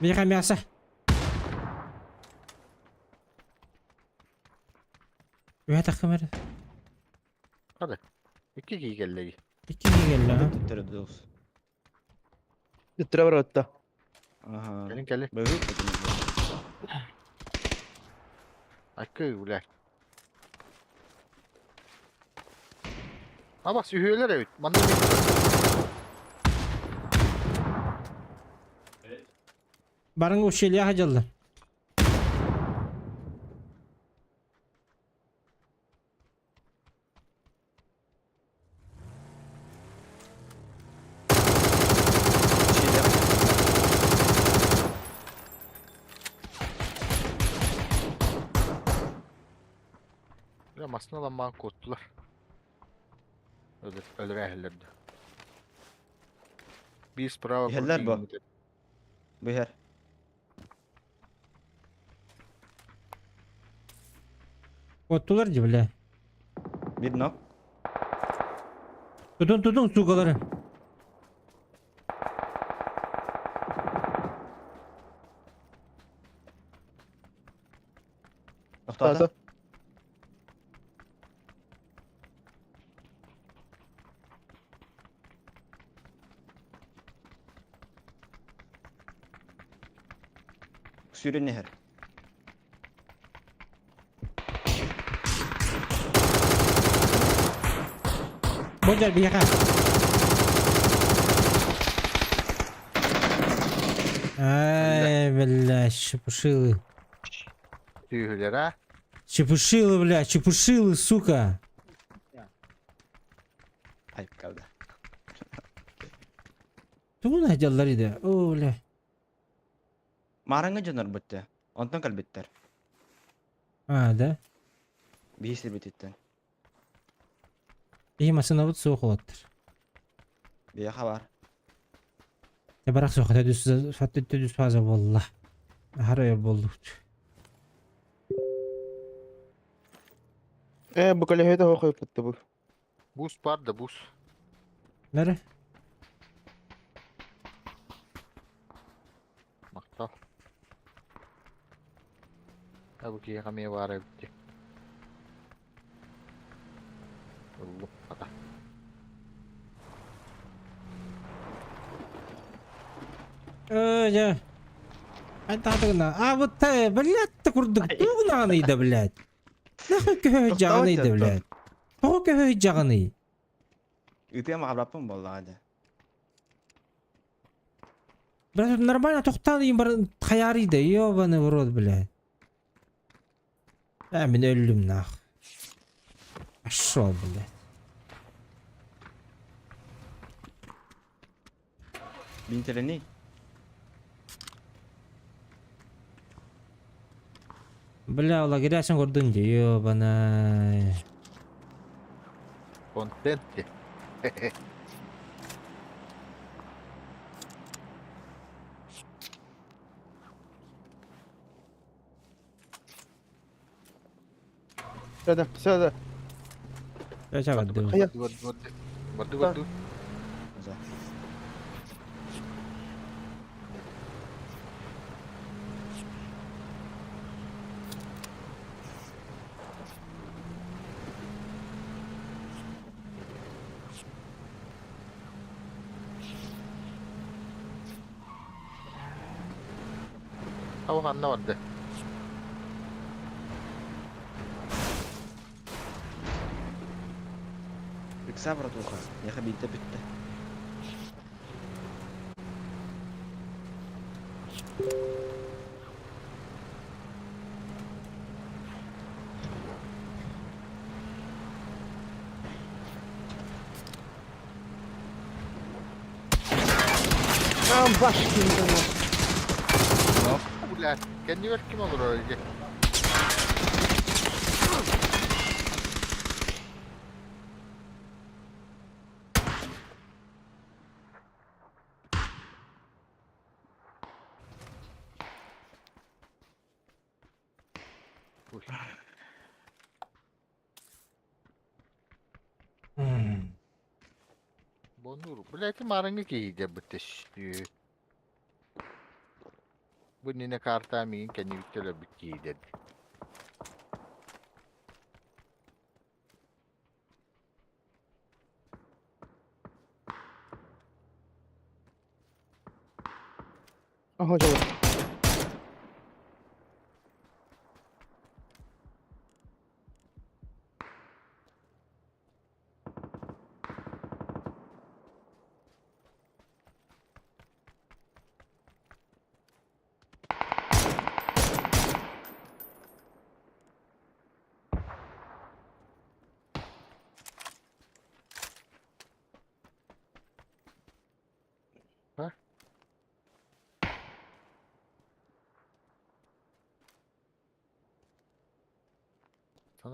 Mira мясо. Üye kamera. Hadi. İki geldi. İki geldi ha. Tüttürü düz. Gittire var hatta. Aha. Gelin gelin. Böyle tuttunuz. Hakkı ulan. Ha bak sühüyeler evet. Manda Barın o şeyliğe hacalı. Ya masına lan bana koddular. Ölür ehillerdi. Bir sprava Ehiller bu. Bu her. Ottular cibile. Bir nok. Tutun sugaları. To'xta, Sağ. Sürün neher. Bojar bir yaka. Ay бля, чепушилы. Tüyhüler ha. Чепушилы, бля, чепушилы, сука. Ayıp kaldı. Tuğun hacalları da. Öyle. Maranga canlar bitti. Ondan kalbetler. Ha da. Bir hissi bititten. İyi masına vut soğuk olattır. Bir haber. Ya bırak soğuk düz fazla valla. Her yer bulduk. Bu kalehede o koyup bitti bu. Bus var da bus. Nere? Maktal. Ha bu ki yakamaya var bitti. Allah hadi. Öyle. Ay tahtına. А вот блядь, ты курдук. Туğnağınıydı блядь. Nahı köhü cağınıydı Toxtavat блядь. Toğu köhü cağını. Ütüye mi hablapım vallahi hadi. Блядь, нормально тоқтанıyım bir tayarıydı. Ёбаный в рот, блядь. Ben öldüm nah. Aşağı блядь. Bin TL ne? Бля, ула girersin gördün diye. Ёбаный. Kontentti. Sağda. Kaça kadar. Hayır. Vardı. Güzel. Tavuk anla vardı. Yüksa bratуха. Yaha bitti bitti. Tamam baş kimden ya. Ulan kendi ver kim olur öyle? Uy. Bondur. Bileti marangı ki de bitiş. Bu nine karta mi kendi bitele bitti dedi. Aha hocam.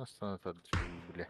Sana tadı bile.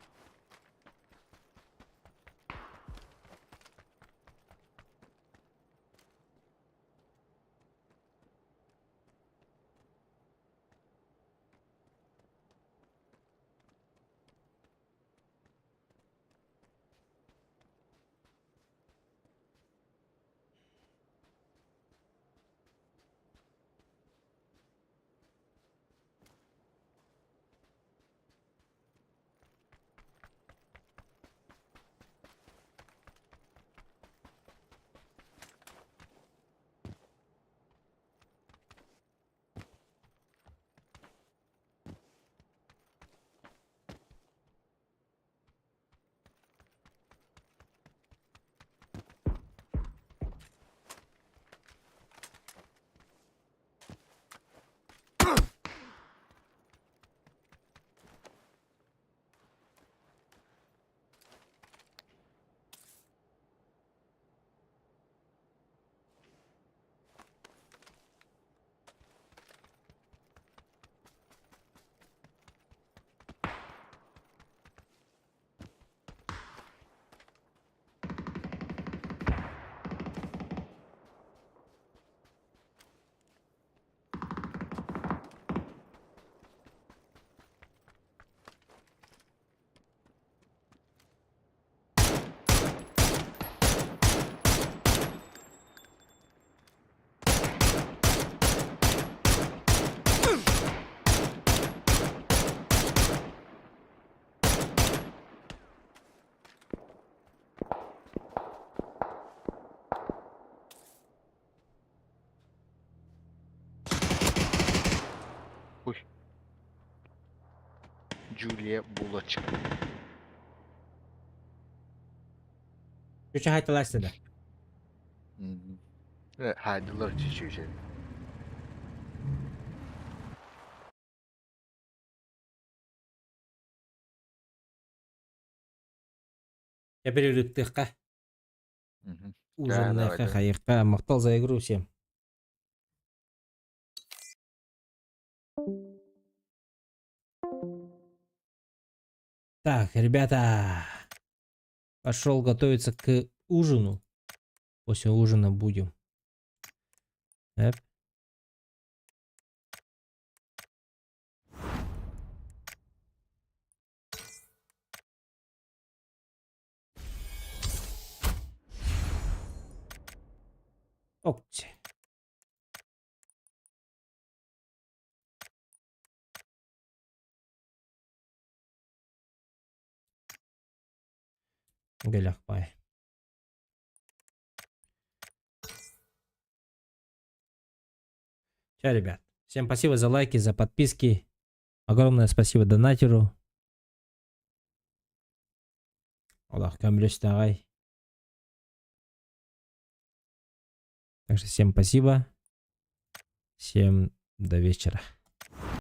Джулия Булочек. Чуча хайталасты да. Хайдылар чечүүчен. Я перерыктыхка. Ужинныхка давайте. хайыққа. Мақтал за игру всем. Так, ребята. Пошел готовиться к ужину. После ужина будем. Эп. Окей. Галяхпай. Все, ребят. Всем спасибо за лайки, за подписки. Огромное спасибо донатеру. Аллах камрёс тагай. Так что всем спасибо. Всем до вечера.